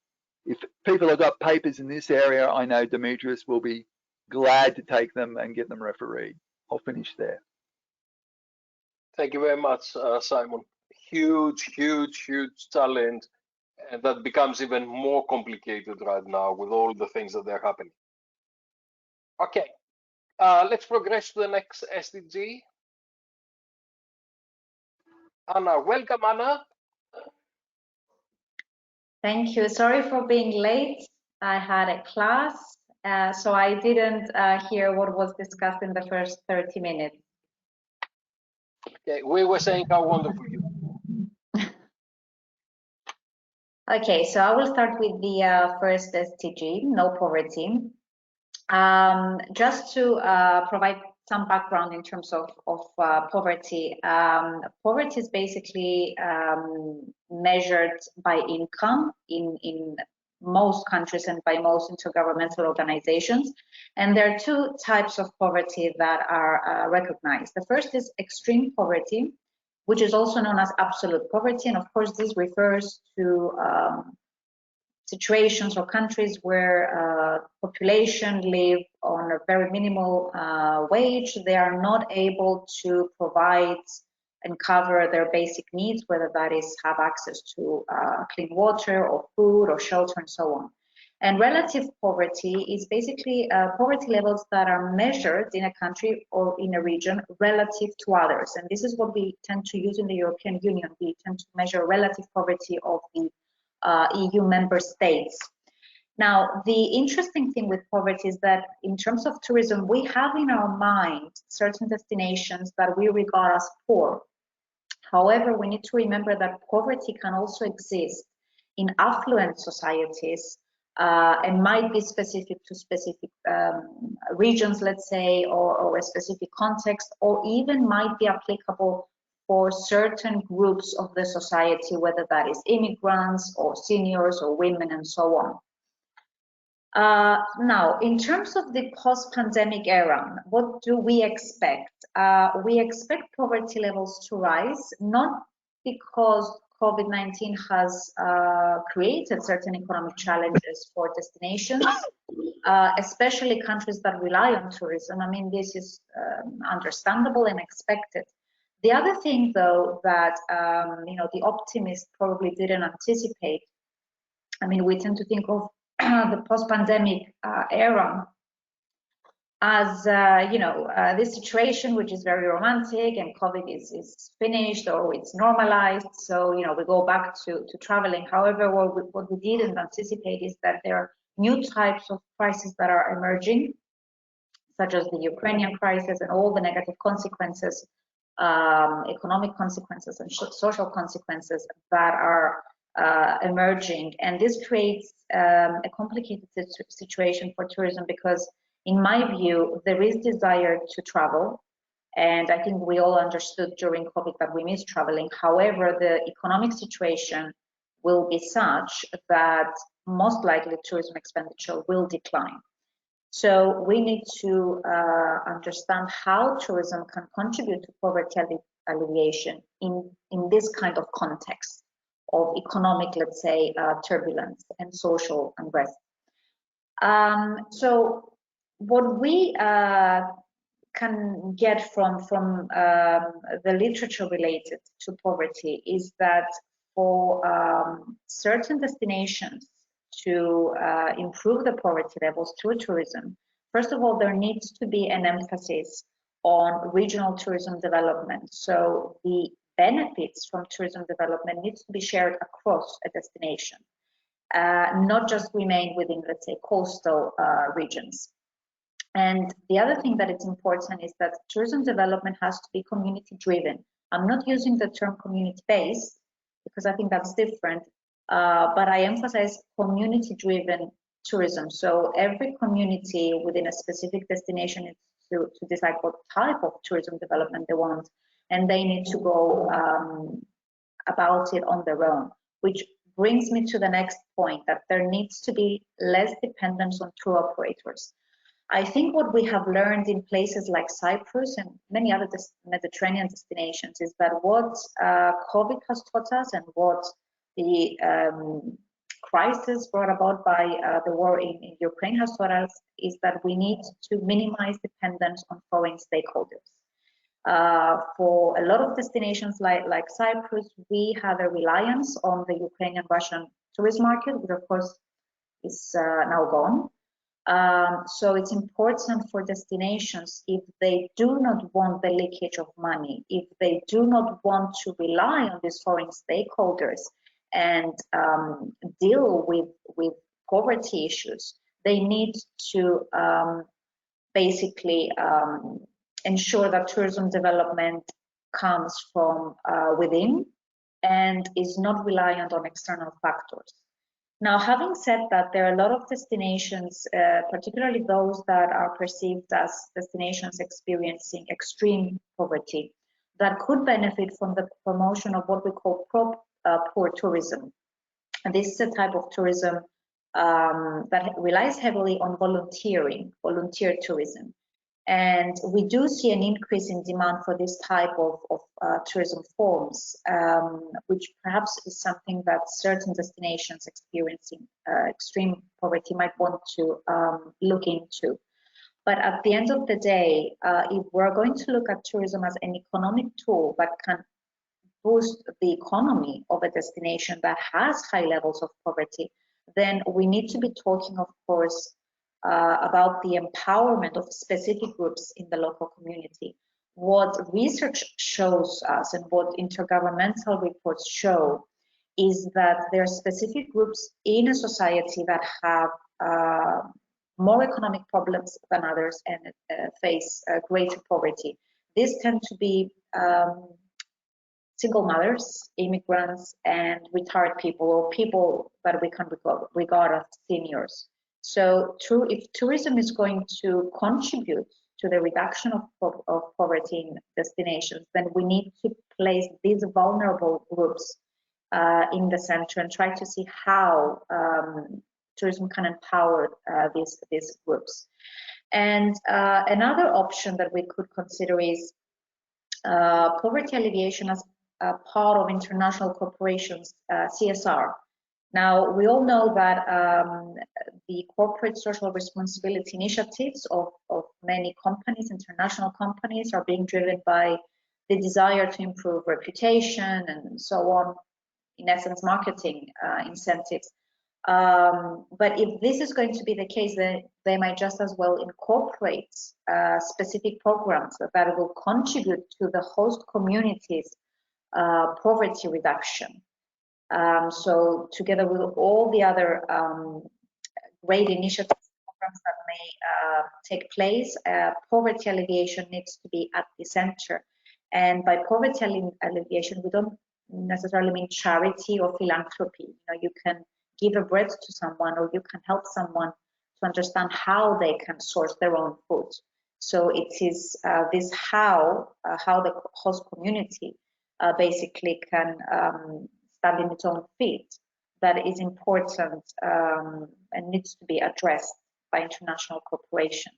If people have got papers in this area, I know Dimitrios will be glad to take them and get them refereed. I'll finish there. Thank you very much, Simon. Huge, huge, huge challenge, and that becomes even more complicated right now with all the things that are happening. Okay, let's progress to the next SDG. Anna, welcome, Anna. Thank you. Sorry for being late. I had a class, so I didn't hear what was discussed in the first 30 minutes. Okay, we were saying how wonderful you are. Okay, so I will start with the first SDG, no poverty. Just to provide some background in terms of poverty. Poverty is basically measured by income in most countries and by most intergovernmental organizations. And there are two types of poverty that are recognized. The first is extreme poverty, which is also known as absolute poverty. And of course, this refers to situations or countries where population live on a very minimal wage. They are not able to provide and cover their basic needs, whether that is have access to clean water or food or shelter and so on. And relative poverty is basically poverty levels that are measured in a country or in a region relative to others. And this is what we tend to use in the European Union. We tend to measure relative poverty of the EU member states. Now, the interesting thing with poverty is that in terms of tourism, we have in our mind certain destinations that we regard as poor. However, we need to remember that poverty can also exist in affluent societies and might be specific to specific regions, let's say, or a specific context, or even might be applicable for certain groups of the society, whether that is immigrants or seniors or women and so on. Now, in terms of the post-pandemic era, what do we expect? We expect poverty levels to rise, not because COVID-19 has created certain economic challenges for destinations, especially countries that rely on tourism. I mean, this is understandable and expected. The other thing, though, that the optimist probably didn't anticipate. I mean, we tend to think of the post-pandemic era as this situation, which is very romantic, and COVID is finished or it's normalized. So we go back to traveling. However, what we didn't anticipate is that there are new types of crises that are emerging, such as the Ukrainian crisis and all the negative consequences. Economic consequences and social consequences that are emerging, and this creates a complicated situation for tourism because, in my view, there is desire to travel, and I think we all understood during COVID that we miss traveling. However, the economic situation will be such that most likely tourism expenditure will decline. So we need to understand how tourism can contribute to poverty alleviation in this kind of context of economic, let's say, turbulence and social unrest. So what we can get from the literature related to poverty is that for certain destinations, to improve the poverty levels through tourism, first of all, there needs to be an emphasis on regional tourism development. So the benefits from tourism development needs to be shared across a destination, not just remain within, let's say, coastal regions. And the other thing that is important is that tourism development has to be community driven. I'm not using the term community based because I think that's different. But I emphasize community-driven tourism. So every community within a specific destination needs to decide what type of tourism development they want, and they need to go about it on their own, which brings me to the next point, that there needs to be less dependence on tour operators. I think what we have learned in places like Cyprus and many other Mediterranean destinations is that what COVID has taught us, and what the crisis brought about by the war in Ukraine has taught us, is that we need to minimize dependence on foreign stakeholders. For a lot of destinations like Cyprus, we have a reliance on the Ukrainian-Russian tourist market, which of course is now gone. So it's important for destinations, if they do not want the leakage of money, if they do not want to rely on these foreign stakeholders and deal with poverty issues, they need to basically ensure that tourism development comes from within and is not reliant on external factors. Now, having said that, there are a lot of destinations, particularly those that are perceived as destinations experiencing extreme poverty, that could benefit from the promotion of what we call poor tourism. And this is a type of tourism that relies heavily on volunteer tourism. And we do see an increase in demand for this type of tourism forms, which perhaps is something that certain destinations experiencing extreme poverty might want to look into. But at the end of the day, if we're going to look at tourism as an economic tool that can boost the economy of a destination that has high levels of poverty, then we need to be talking, of course, about the empowerment of specific groups in the local community. What research shows us and what intergovernmental reports show is that there are specific groups in a society that have more economic problems than others and face greater poverty. These tend to be single mothers, immigrants, and retired people, or people that we can regard as seniors. So if tourism is going to contribute to the reduction of poverty in destinations, then we need to place these vulnerable groups in the center and try to see how tourism can empower these groups. And another option that we could consider is poverty alleviation as a part of international corporations, CSR. Now, we all know that the corporate social responsibility initiatives of many companies, international companies, are being driven by the desire to improve reputation and so on, in essence, marketing incentives. But if this is going to be the case, then they might just as well incorporate specific programs that will contribute to the host community's poverty reduction. So together with all the other great initiatives, programs that may take place, poverty alleviation needs to be at the center. And by poverty alleviation, we don't necessarily mean charity or philanthropy. You know, you can give a bread to someone, or you can help someone to understand how they can source their own food. So it is this how the host community basically can stand in its own feet, that is important and needs to be addressed by international corporations.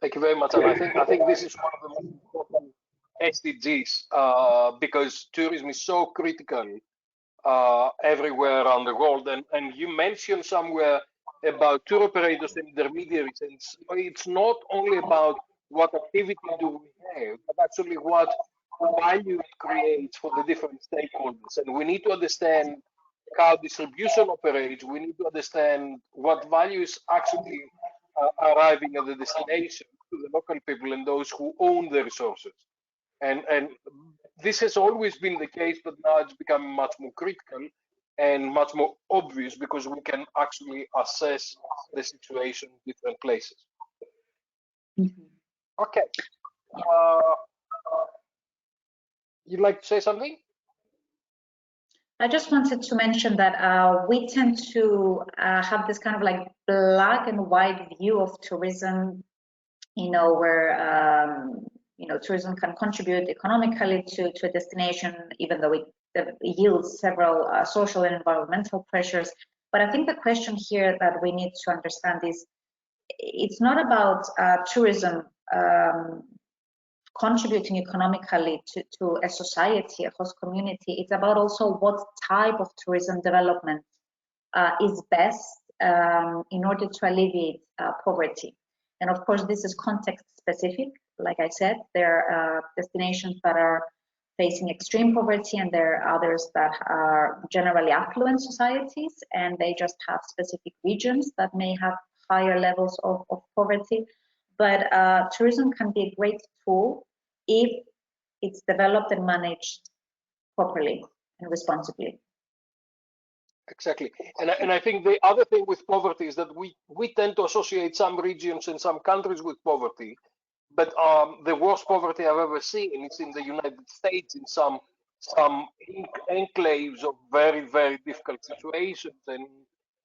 Thank you very much. And I think this is one of the most important SDGs because tourism is so critical everywhere around the world. And you mentioned somewhere about tour operators and intermediaries. And it's not only about what activity do we have, but actually what value it creates for the different stakeholders. And we need to understand how distribution operates. We need to understand what value is actually arriving at the destination to the local people and those who own the resources. And this has always been the case, but now it's becoming much more critical and much more obvious because we can actually assess the situation in different places. Mm-hmm. Okay. You'd like to say something? I just wanted to mention that we tend to have this kind of like black and white view of tourism, you know, where tourism can contribute economically to a destination, even though it yields several social and environmental pressures. But I think the question here that we need to understand is, it's not about tourism contributing economically to a society, a host community. It's about also what type of tourism development is best in order to alleviate poverty. And of course, this is context specific. Like I said, there are destinations that are facing extreme poverty, and there are others that are generally affluent societies, and they just have specific regions that may have higher levels of poverty. But tourism can be a great tool if it's developed and managed properly and responsibly. Exactly. And I think the other thing with poverty is that we tend to associate some regions and some countries with poverty, but the worst poverty I've ever seen is in the United States, in some enclaves of very, very difficult situations, and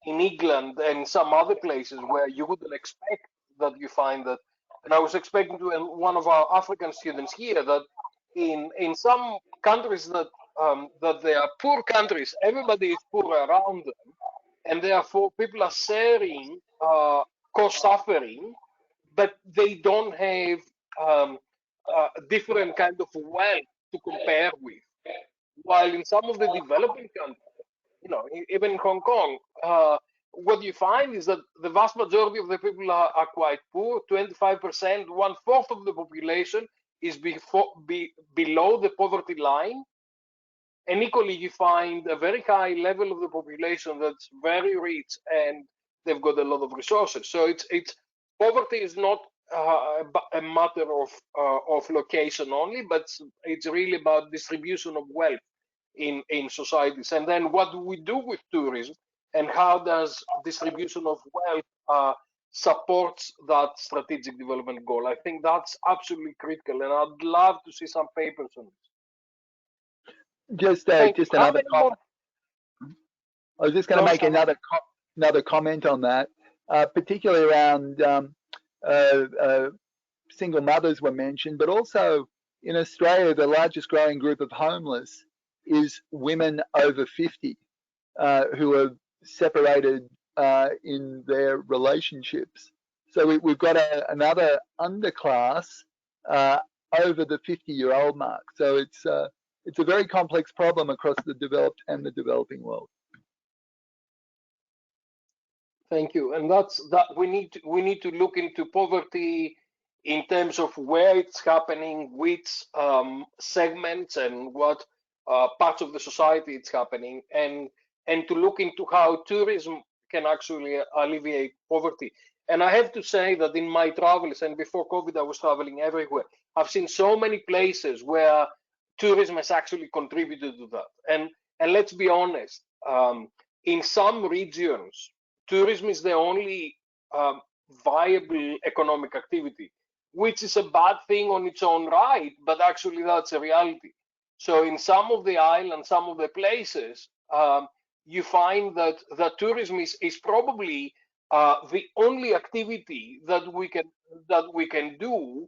in England and some other places where you wouldn't expect that you find that. And I was expecting to one of our African students here that in some countries that they are poor countries, everybody is poor around them, and therefore people are sharing co-suffering, but they don't have different kind of wealth to compare with. While in some of the developing countries, even in Hong Kong, what you find is that the vast majority of the people are quite poor. 25%, 1/4 of the population is below the poverty line. And equally, you find a very high level of the population that's very rich, and they've got a lot of resources. So it's poverty is not a matter of location only, but it's really about distribution of wealth in societies. And then what do we do with tourism, and how does distribution of wealth supports that strategic development goal? I think that's absolutely critical, and I'd love to see some papers on this. Just another comment. I was just going to make another comment on that, particularly around single mothers were mentioned, but also in Australia, the largest growing group of homeless is women over 50 who are separated in their relationships. So we've got another underclass over the 50-year-old mark. So it's a very complex problem across the developed and the developing world. Thank you. And we need to look into poverty in terms of where it's happening, which segments and what parts of the society it's happening, and to look into how tourism can actually alleviate poverty. And I have to say that in my travels, and before COVID, I was traveling everywhere, I've seen so many places where tourism has actually contributed to that. And let's be honest, in some regions, tourism is the only viable economic activity, which is a bad thing on its own right, but actually that's a reality. So in some of the islands, some of the places, you find that tourism is probably the only activity that we can do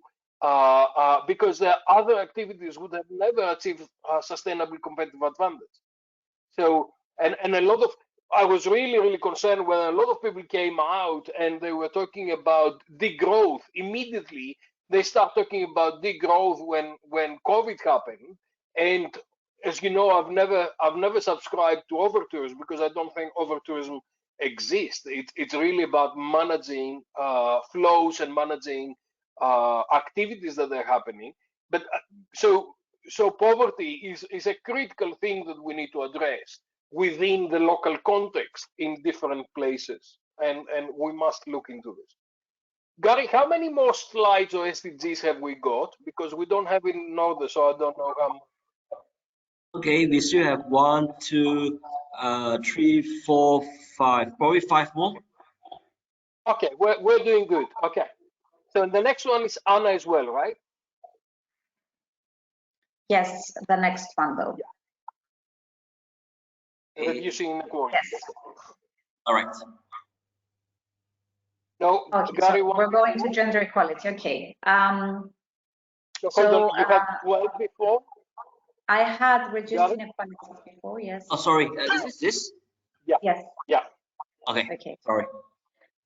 because there are other activities would have never achieved sustainable competitive advantage. So and a lot of, I was really concerned when a lot of people came out and they were talking about degrowth. Immediately they start talking about degrowth when COVID happened. And as you know, I've never subscribed to over-tourism because I don't think over-tourism exists. It's really about managing flows and managing activities that are happening. But so poverty is a critical thing that we need to address within the local context in different places, and we must look into this. Gary, how many more slides or SDGs have we got? Because we don't have it in order, so I don't know how much. Okay, we still have 1, 2, 3, 4, 5, probably 5 more. Okay, we're doing good. Okay, so the next one is Anna as well, right? Yes, the next one though. Yeah. Reducing inequality. Yes. All right. No, okay, Gary, so we're going to gender equality. Okay. So hold on, you had 12 before? I had reduced inequalities before, yes. Oh, sorry, is this? Yeah. Yes. Yeah. Okay. Sorry.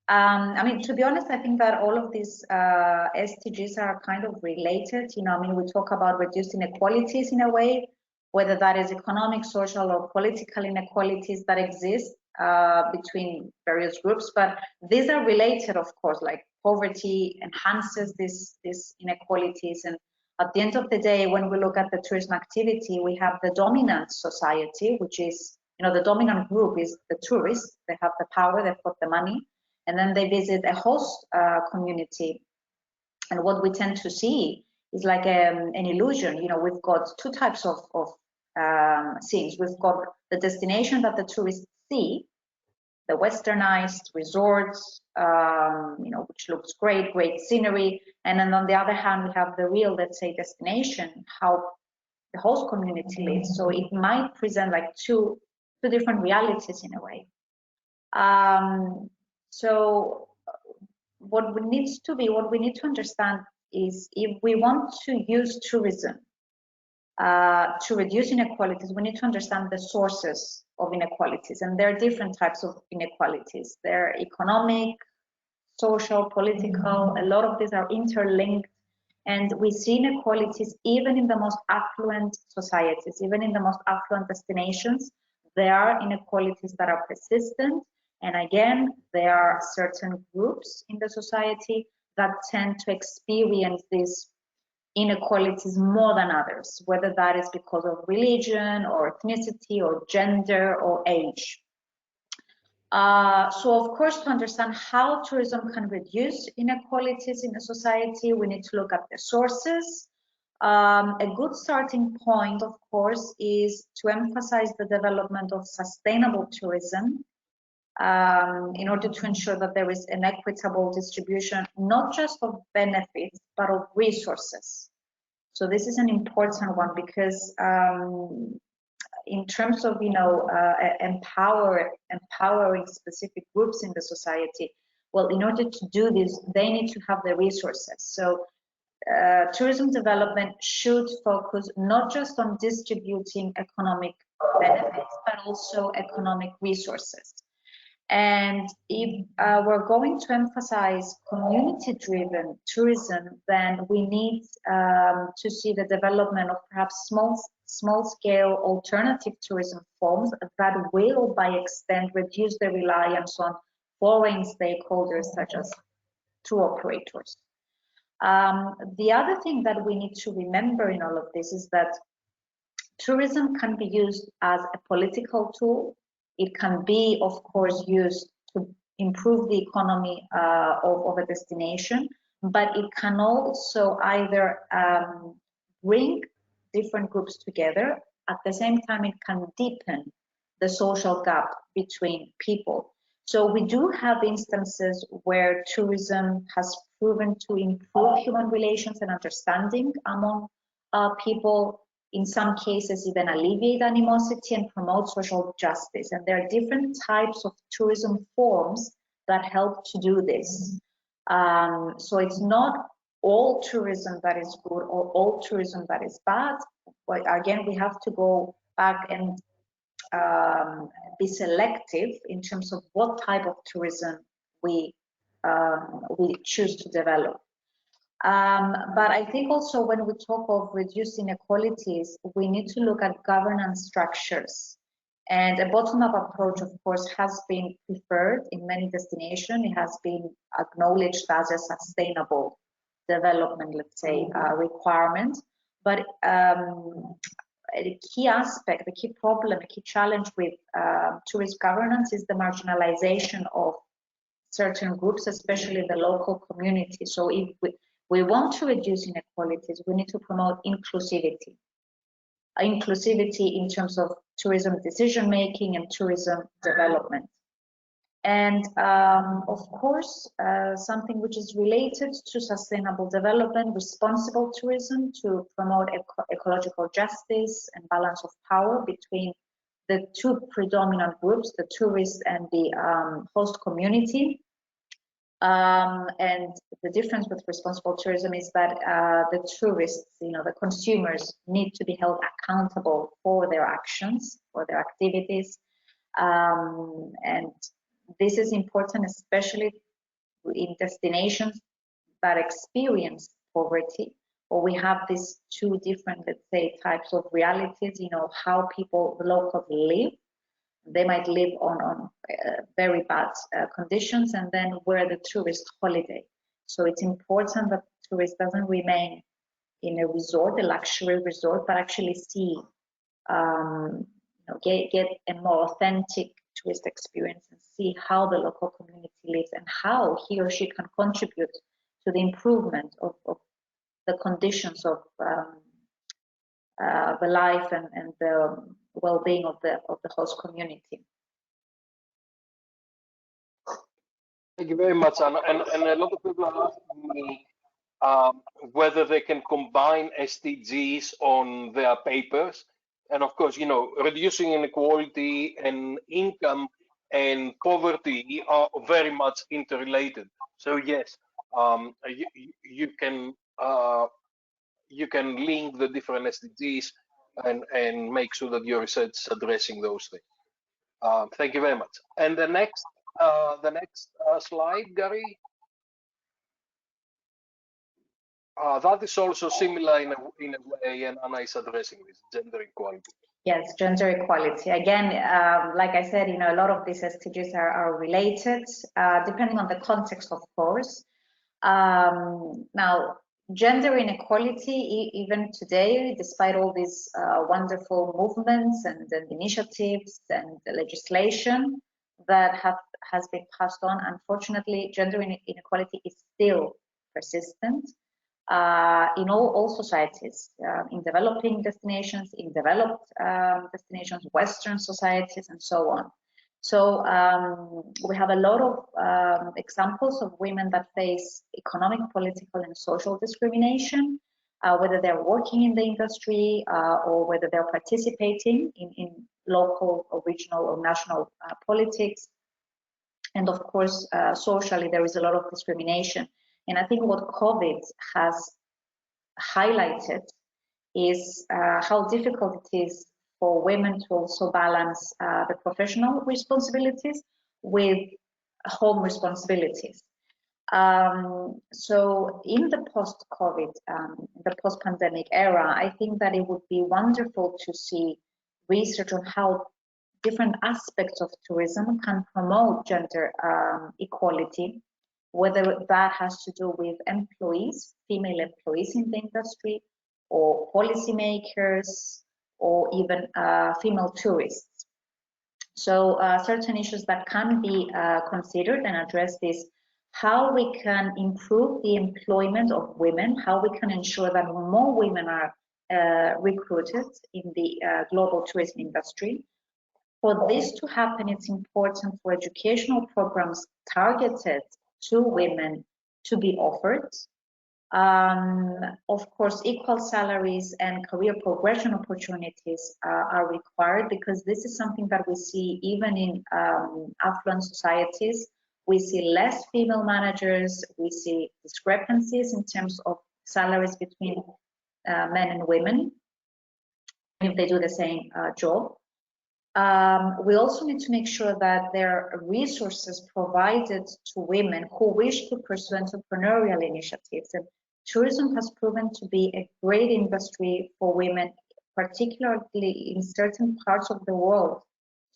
I mean, to be honest, I think that all of these SDGs are kind of related. You know, I mean, we talk about reducing inequalities in a way, whether that is economic, social, or political inequalities that exist between various groups. But these are related, of course, like poverty enhances these inequalities. And at the end of the day, when we look at the tourism activity, we have the dominant society, which is, you know, the dominant group is the tourists. They have the power, they've got the money. And then they visit a host community. And what we tend to see is like an illusion. You know, we've got two types of scenes. We've got the destination that the tourists see, the westernized resorts, you know, which looks great, great scenery. And then on the other hand, we have the real, let's say, destination, how the host community lives. So it might present like two different realities in a way. So what we need to understand is, if we want to use tourism to reduce inequalities, we need to understand the sources of inequalities. And there are different types of inequalities. They're economic, social, political. A lot of these are interlinked. And we see inequalities even in the most affluent societies, even in the most affluent destinations. There are inequalities that are persistent. And again, there are certain groups in the society that tend to experience these inequalities more than others, whether that is because of religion or ethnicity or gender or age. So of course, to understand how tourism can reduce inequalities in a society, we need to look at the sources. A good starting point, of course, is to emphasize the development of sustainable tourism in order to ensure that there is an equitable distribution, not just of benefits, but of resources. So this is an important one, because in terms of, you know, empowering specific groups in the society, well, in order to do this, they need to have the resources. So tourism development should focus not just on distributing economic benefits, but also economic resources. And if we're going to emphasize community-driven tourism, then we need to see the development of perhaps small-scale alternative tourism forms that will, by extent, reduce the reliance on foreign stakeholders such as tour operators. The other thing that we need to remember in all of this is that tourism can be used as a political tool. It can be, of course, used to improve the economy of a destination, but it can also either bring different groups together. At the same time, it can deepen the social gap between people. So we do have instances where tourism has proven to improve human relations and understanding among people. In some cases, even alleviate animosity and promote social justice. And there are different types of tourism forms that help to do this. So it's not all tourism that is good or all tourism that is bad. But again, we have to go back and be selective in terms of what type of tourism we choose to develop. But I think also when we talk of reducing inequalities, we need to look at governance structures. And a bottom-up approach, of course, has been preferred in many destinations. It has been acknowledged as a sustainable development, let's say, requirement. But a key aspect, the key problem, a key challenge with tourist governance is the marginalization of certain groups, especially the local community. So if we want to reduce inequalities, we need to promote inclusivity. Inclusivity in terms of tourism decision-making and tourism development. And of course, something which is related to sustainable development, responsible tourism to promote ecological justice and balance of power between the two predominant groups, the tourists and the host community. And the difference with responsible tourism is that the tourists, the consumers need to be held accountable for their actions, for their activities. And this is important, especially in destinations that experience poverty, or we have these two different, let's say, types of realities, how people, the locals live. They might live on very bad conditions, and then where the tourist holiday. So it's important that the tourist doesn't remain in a resort, a luxury resort, but actually see, get a more authentic tourist experience and see how the local community lives and how he or she can contribute to the improvement of the conditions of the life and the well-being of the host community. Thank you very much, Anna. And a lot of people are asking me whether they can combine SDGs on their papers. And of course, reducing inequality and income and poverty are very much interrelated. So yes, you can link the different SDGs and make sure that your research is addressing those things. Thank you very much. And the next slide, Gary. That is also similar in a way, and Anna is addressing this, gender equality. Yes, gender equality. Again, like I said, a lot of these SDGs are related, depending on the context, of course. Now, gender inequality, even today, despite all these wonderful movements and initiatives and legislation that has been passed on, unfortunately, gender inequality is still persistent. In all societies, in developing destinations, in developed destinations, Western societies, and so on. So we have a lot of examples of women that face economic, political, and social discrimination, whether they're working in the industry or whether they're participating in local or regional or national politics. And of course, socially, there is a lot of discrimination. And I think what COVID has highlighted is how difficult it is for women to also balance the professional responsibilities with home responsibilities. So in the post-COVID, the post-pandemic era, I think that it would be wonderful to see research on how different aspects of tourism can promote gender equality, whether that has to do with employees, female employees in the industry, or policymakers, or even female tourists. So certain issues that can be considered and addressed is how we can improve the employment of women, how we can ensure that more women are recruited in the global tourism industry. For this to happen, it's important for educational programs targeted to women to be offered. Of course, equal salaries and career progression opportunities are required, because this is something that we see even in affluent societies. We see less female managers, we see discrepancies in terms of salaries between men and women if they do the same job. We also need to make sure that there are resources provided to women who wish to pursue entrepreneurial initiatives. And tourism has proven to be a great industry for women, particularly in certain parts of the world,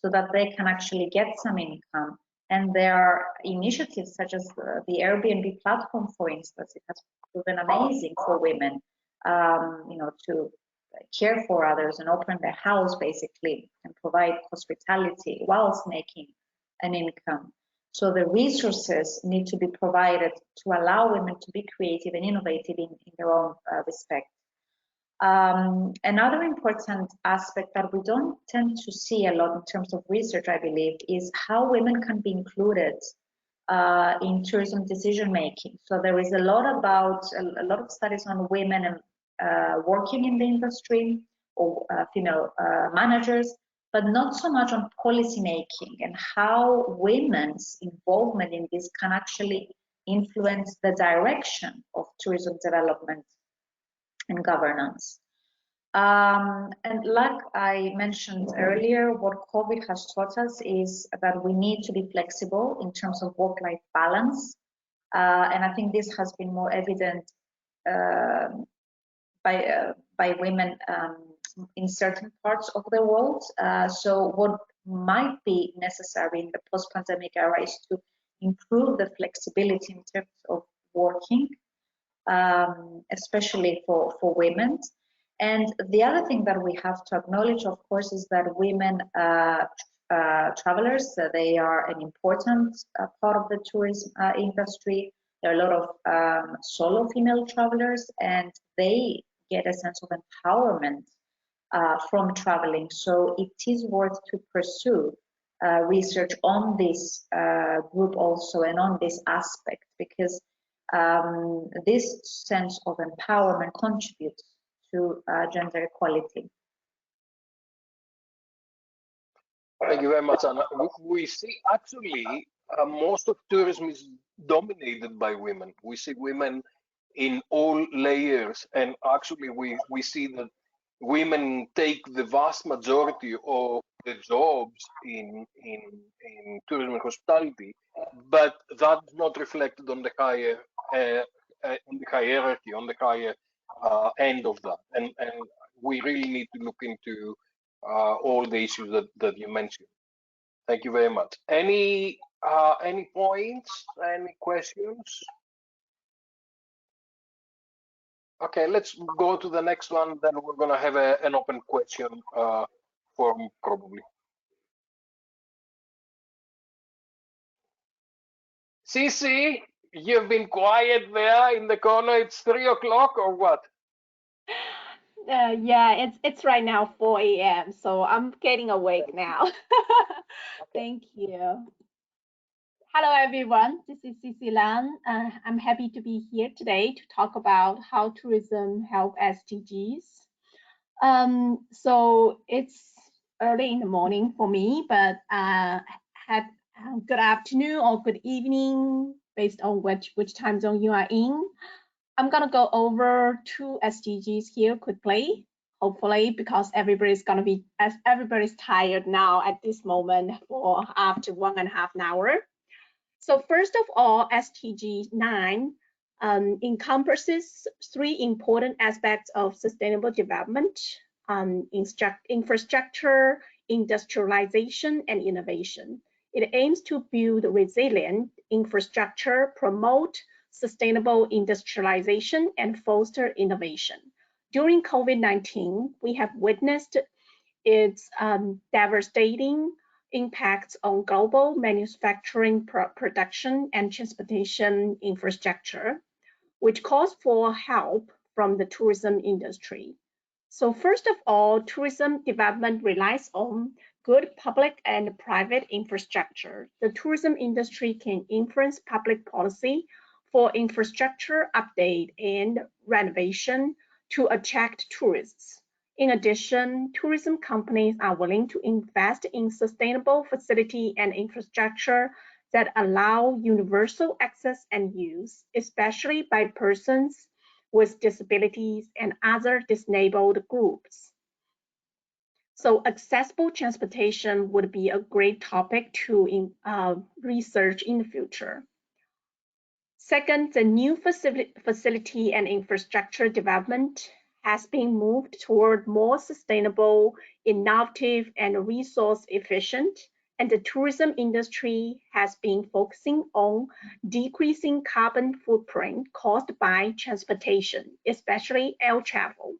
so that they can actually get some income. And there are initiatives such as the Airbnb platform, for instance. It has proven amazing for women, to care for others and open their house basically and provide hospitality whilst making an income. So the resources need to be provided to allow women to be creative and innovative in their own respect. Another important aspect that we don't tend to see a lot in terms of research, I believe, is how women can be included in tourism decision making. So there is a lot of studies on women and working in the industry, or female managers, but not so much on policy making and how women's involvement in this can actually influence the direction of tourism development and governance. And like I mentioned earlier, what COVID has taught us is that we need to be flexible in terms of work-life balance. And I think this has been more evident by women in certain parts of the world. So what might be necessary in the post-pandemic era is to improve the flexibility in terms of working, especially for women. And the other thing that we have to acknowledge, of course, is that women travelers, they are an important part of the tourism industry. There are a lot of solo female travelers, and they get a sense of empowerment from traveling. So it is worth to pursue research on this group also and on this aspect, because this sense of empowerment contributes to gender equality. Thank you very much, Anna. We see actually most of tourism is dominated by women. We see women in all layers, and actually we see that women take the vast majority of the jobs in tourism and hospitality, but that's not reflected on the higher on the hierarchy, on the higher end of that. And we really need to look into all the issues that you mentioned. Thank you very much. Any points? Any questions? Okay, let's go to the next one. Then we're going to have an open question form probably. Cici, you've been quiet there in the corner. It's 3 o'clock or what? Yeah, it's right now 4 a.m. So I'm getting awake now. Thank you. Hello, everyone. This is Cici Leung. I'm happy to be here today to talk about how tourism help SDGs. So it's early in the morning for me, but had good afternoon or good evening based on which time zone you are in. I'm gonna go over 2 SDGs here quickly, hopefully, because everybody's tired now at this moment for after 1.5 hours. So first of all, SDG 9 encompasses 3 important aspects of sustainable development: infrastructure, industrialization, and innovation. It aims to build resilient infrastructure, promote sustainable industrialization, and foster innovation. During COVID-19, we have witnessed its devastating impacts on global manufacturing, production, and transportation infrastructure, which calls for help from the tourism industry. So first of all, tourism development relies on good public and private infrastructure. The tourism industry can influence public policy for infrastructure update and renovation to attract tourists. In addition, tourism companies are willing to invest in sustainable facility and infrastructure that allow universal access and use, especially by persons with disabilities and other disabled groups. So accessible transportation would be a great topic to research in the future. Second, the new facility and infrastructure development has been moved toward more sustainable, innovative, and resource efficient, and the tourism industry has been focusing on decreasing carbon footprint caused by transportation, especially air travel,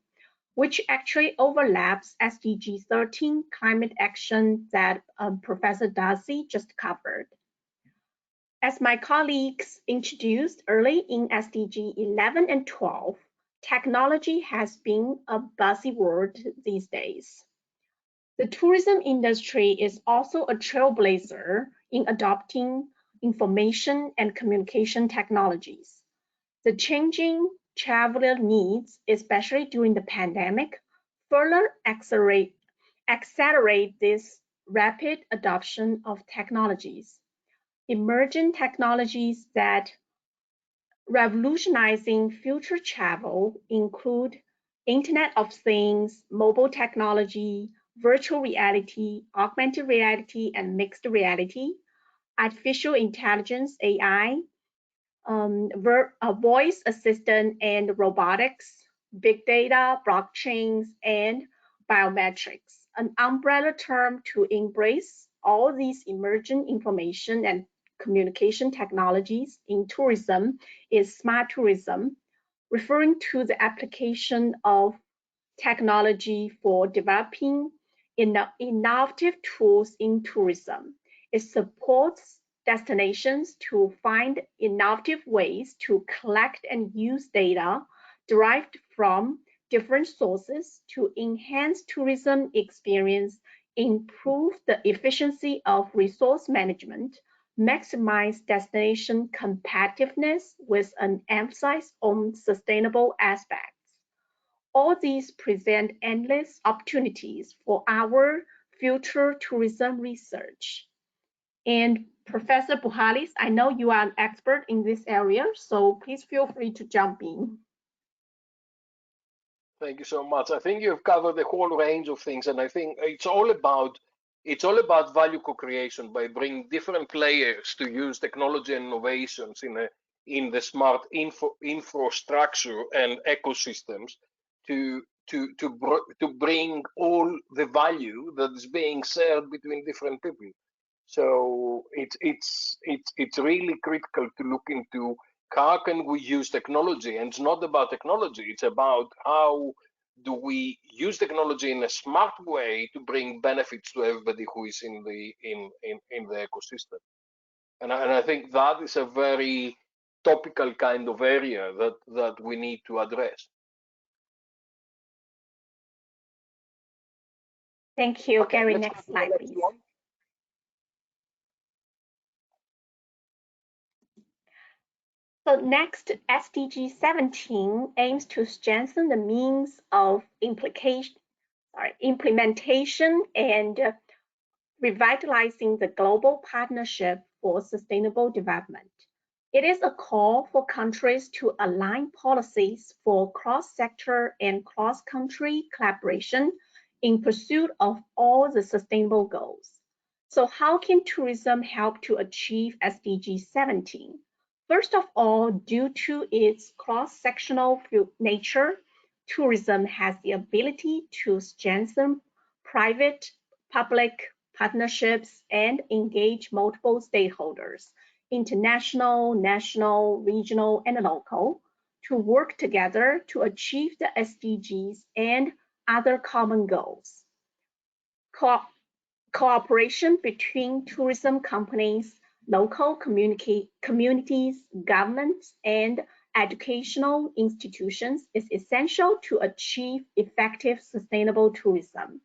which actually overlaps SDG 13 climate action that Professor Darcy just covered. As my colleagues introduced early in SDG 11 and 12, technology has been a buzzword these days. The tourism industry is also a trailblazer in adopting information and communication technologies. The changing traveler needs, especially during the pandemic, further accelerate this rapid adoption of technologies. Emerging technologies that Revolutionizing future travel include Internet of Things, mobile technology, virtual reality, augmented reality, and mixed reality, artificial intelligence, AI, voice assistant and robotics, big data, blockchains, and biometrics, an umbrella term to embrace all these emerging information and communication technologies in tourism is smart tourism, referring to the application of technology for developing innovative tools in tourism. It supports destinations to find innovative ways to collect and use data derived from different sources to enhance tourism experience, improve the efficiency of resource management, maximize destination competitiveness with an emphasis on sustainable aspects. All these present endless opportunities for our future tourism research. And Professor Buhalis, I know you are an expert in this area, so please feel free to jump in. Thank you so much. I think you've covered the whole range of things, and I think it's all about value co-creation by bringing different players to use technology and innovations in the smart infrastructure and ecosystems to bring all the value that is being shared between different people. So it's really critical to look into how can we use technology, and it's not about technology, it's about how do we use technology in a smart way to bring benefits to everybody who is in the ecosystem. And I think that is a very topical kind of area that we need to address. Thank you, okay, Gary. Next slide, please. So next, SDG 17 aims to strengthen the means of implementation and revitalizing the global partnership for sustainable development. It is a call for countries to align policies for cross-sector and cross-country collaboration in pursuit of all the sustainable goals. So how can tourism help to achieve SDG 17? First of all, due to its cross-sectional nature, tourism has the ability to strengthen private-public partnerships and engage multiple stakeholders, international, national, regional, and local, to work together to achieve the SDGs and other common goals. Cooperation between tourism companies, local communities, governments, and educational institutions is essential to achieve effective sustainable tourism.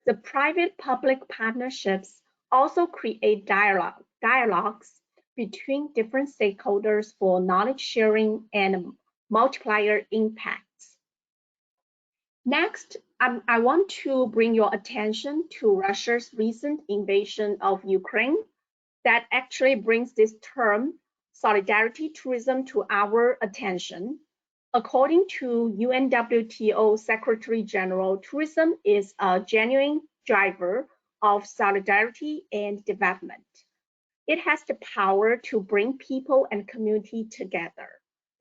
The private-public partnerships also create dialogues between different stakeholders for knowledge sharing and multiplier impacts. Next, I want to bring your attention to Russia's recent invasion of Ukraine that actually brings this term, solidarity tourism, to our attention. According to UNWTO Secretary General, tourism is a genuine driver of solidarity and development. It has the power to bring people and community together.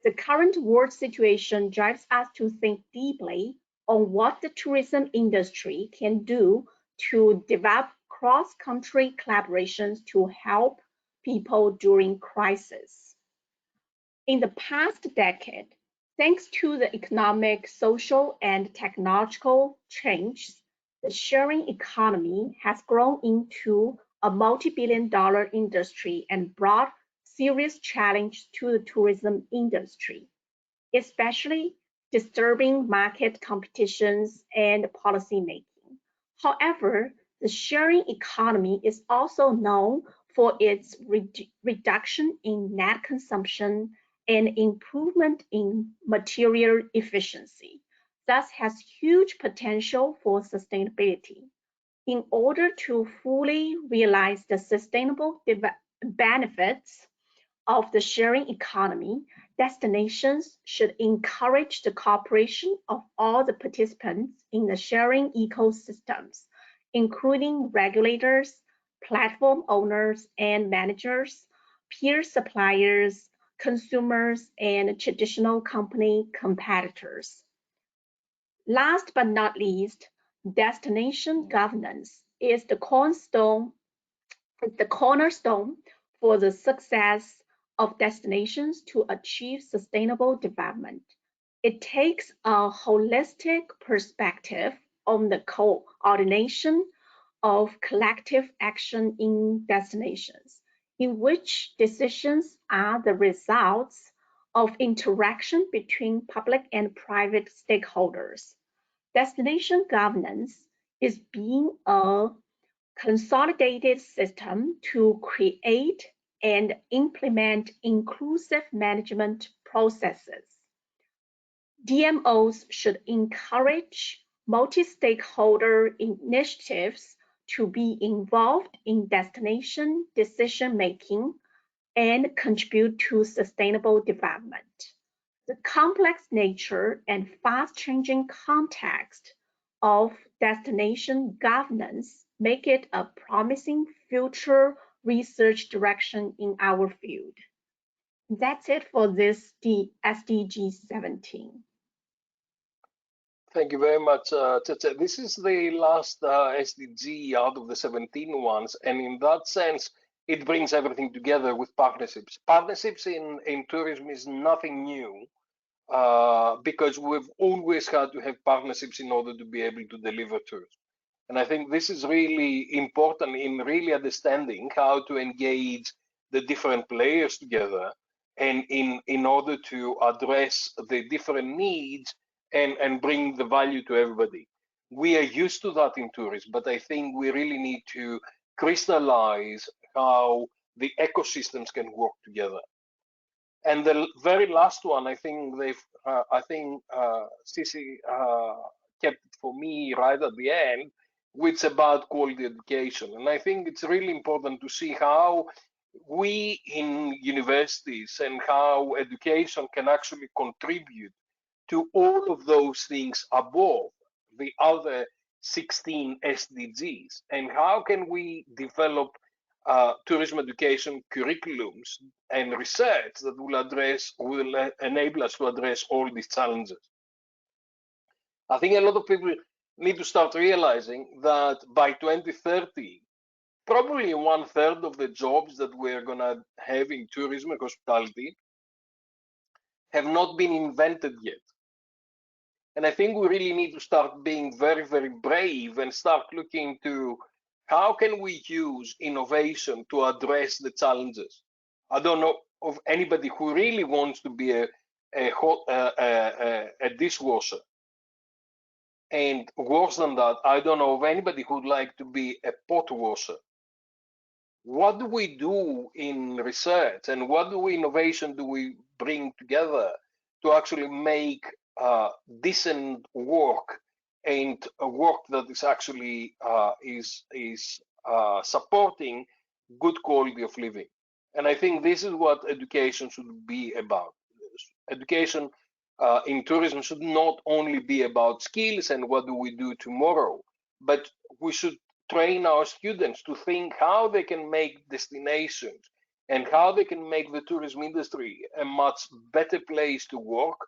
The current world situation drives us to think deeply on what the tourism industry can do to develop cross-country collaborations to help people during crisis. In the past decade, thanks to the economic, social, and technological changes, the sharing economy has grown into a multi-billion-dollar industry and brought serious challenge to the tourism industry, especially disturbing market competitions and policymaking. However, the sharing economy is also known for its reduction in net consumption and improvement in material efficiency, thus has huge potential for sustainability. In order to fully realize the sustainable benefits of the sharing economy, Destinations should encourage the cooperation of all the participants in the sharing ecosystems, including regulators, platform owners and managers, peer suppliers, consumers, and traditional company competitors. Last but not least, destination governance is the cornerstone for the success of destinations to achieve sustainable development. It takes a holistic perspective on the coordination of collective action in destinations, in which decisions are the results of interaction between public and private stakeholders. Destination governance is being a consolidated system to create and implement inclusive management processes. DMOs should encourage multi-stakeholder initiatives to be involved in destination decision-making and contribute to sustainable development. The complex nature and fast-changing context of destination governance make it a promising future research direction in our field. That's it for this SDG 17. Thank you very much, Chacha. This is the last SDG out of the 17 ones, and in that sense, it brings everything together with partnerships. Partnerships in tourism is nothing new, because we've always had to have partnerships in order to be able to deliver tourism. And I think this is really important in really understanding how to engage the different players together, and in order to address the different needs and bring the value to everybody. We are used to that in tourism, but I think we really need to crystallize how the ecosystems can work together. And the very last one, I think Sisi kept it for me right at the end, which is about quality education. And I think it's really important to see how we in universities and how education can actually contribute to all of those things above the other 16 SDGs, and how can we develop tourism education curriculums and research that will enable us to address all these challenges. I think a lot of people need to start realizing that by 2030, probably 1/3 of the jobs that we're going to have in tourism and hospitality have not been invented yet. And I think we really need to start being very, very brave and start looking to how can we use innovation to address the challenges. I don't know of anybody who really wants to be a dishwasher. And worse than that, I don't know of anybody who'd like to be a pot washer. What do we do in research, and what innovation do we bring together to actually make decent work, and a work that is actually supporting good quality of living? And I think this is what education should be about. Education in tourism should not only be about skills and what do we do tomorrow, but we should train our students to think how they can make destinations and how they can make the tourism industry a much better place to work,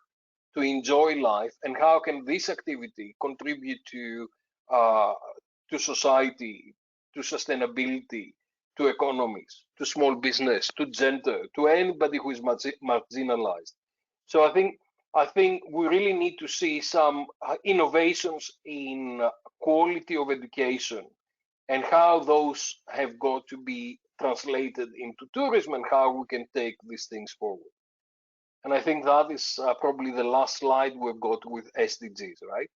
to enjoy life, and how can this activity contribute to society, to sustainability, to economies, to small business, to gender, to anybody who is marginalized. So I think we really need to see some innovations in quality of education and how those have got to be translated into tourism and how we can take these things forward. And I think that is probably the last slide we've got with SDGs, right?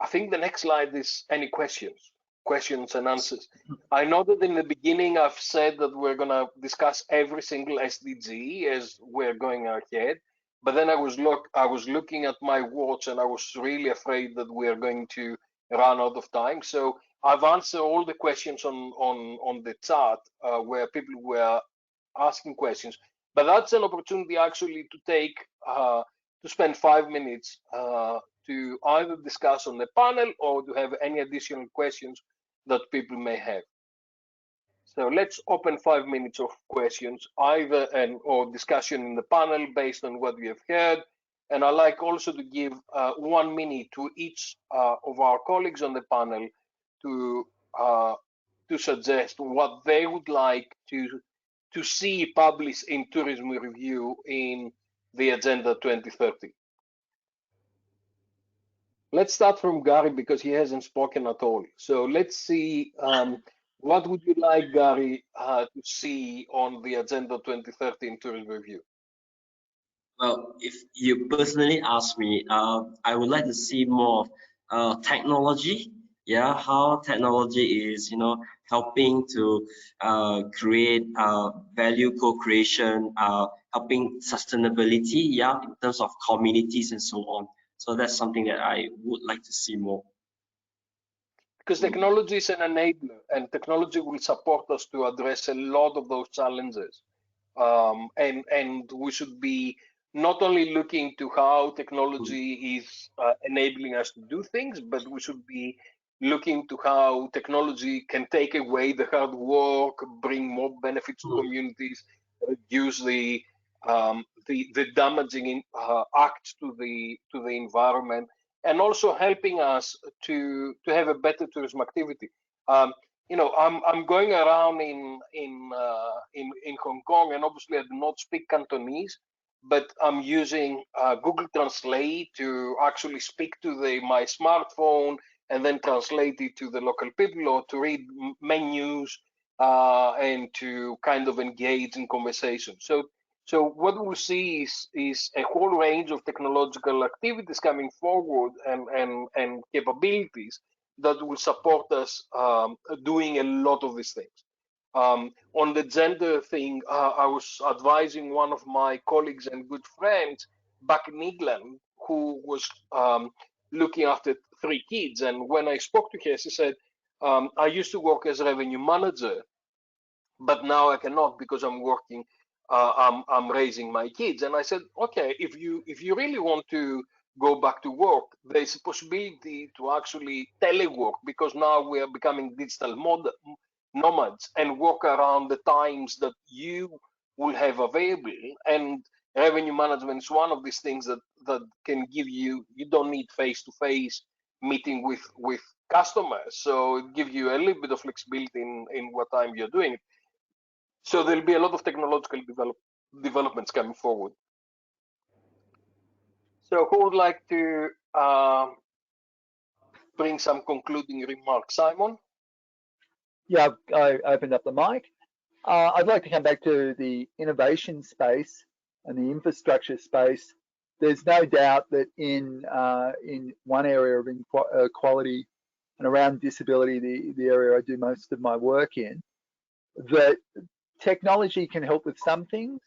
I think the next slide is any questions and answers. I know that in the beginning I've said that we're going to discuss every single SDG as we're going ahead, but then I was looking at my watch and I was really afraid that we're going to run out of time. So I've answered all the questions on the chat where people were asking questions. But that's an opportunity actually to take to spend 5 minutes to either discuss on the panel or to have any additional questions that people may have. So let's open 5 minutes of questions, either or discussion in the panel based on what we have heard. And I like also to give 1 minute to each of our colleagues on the panel to suggest what they would like to see published in Tourism Review in the Agenda 2030. Let's start from Gary because he hasn't spoken at all. So let's see, what would you like, Gary, to see on the Agenda 2030 in Tourism Review? Well, if you personally ask me, I would like to see more technology. Yeah, how technology is, helping to create value co-creation, helping sustainability. Yeah, in terms of communities and so on. So that's something that I would like to see more. Because technology is an enabler, and technology will support us to address a lot of those challenges. And we should be not only looking to how technology is enabling us to do things, but we should be looking to how technology can take away the hard work, bring more benefits to communities, reduce the damaging acts to the environment, and also helping us to have a better tourism activity. I'm going around in Hong Kong, and obviously I do not speak Cantonese, but I'm using Google Translate to actually speak to my smartphone and then translate it to the local people, or to read menus and to kind of engage in conversation. So what we'll see is a whole range of technological activities coming forward and capabilities that will support us doing a lot of these things. On the gender thing, I was advising one of my colleagues and good friends back in England who was looking after 3 kids. And when I spoke to her, she said, I used to work as a revenue manager, but now I cannot because I'm working, I'm raising my kids. And I said, okay, if you really want to go back to work, there's a possibility to actually telework, because now we are becoming digital nomads and work around the times that you will have available. And revenue management is one of these things that can give you don't need face-to-face meeting with customers. So it gives you a little bit of flexibility in what time you're doing it. So there'll be a lot of technological developments coming forward. So who would like to bring some concluding remarks? Simon? Yeah, I opened up the mic. I'd like to come back to the innovation space and the infrastructure space. There's no doubt that in one area of equality and around disability, the area I do most of my work in, that technology can help with some things,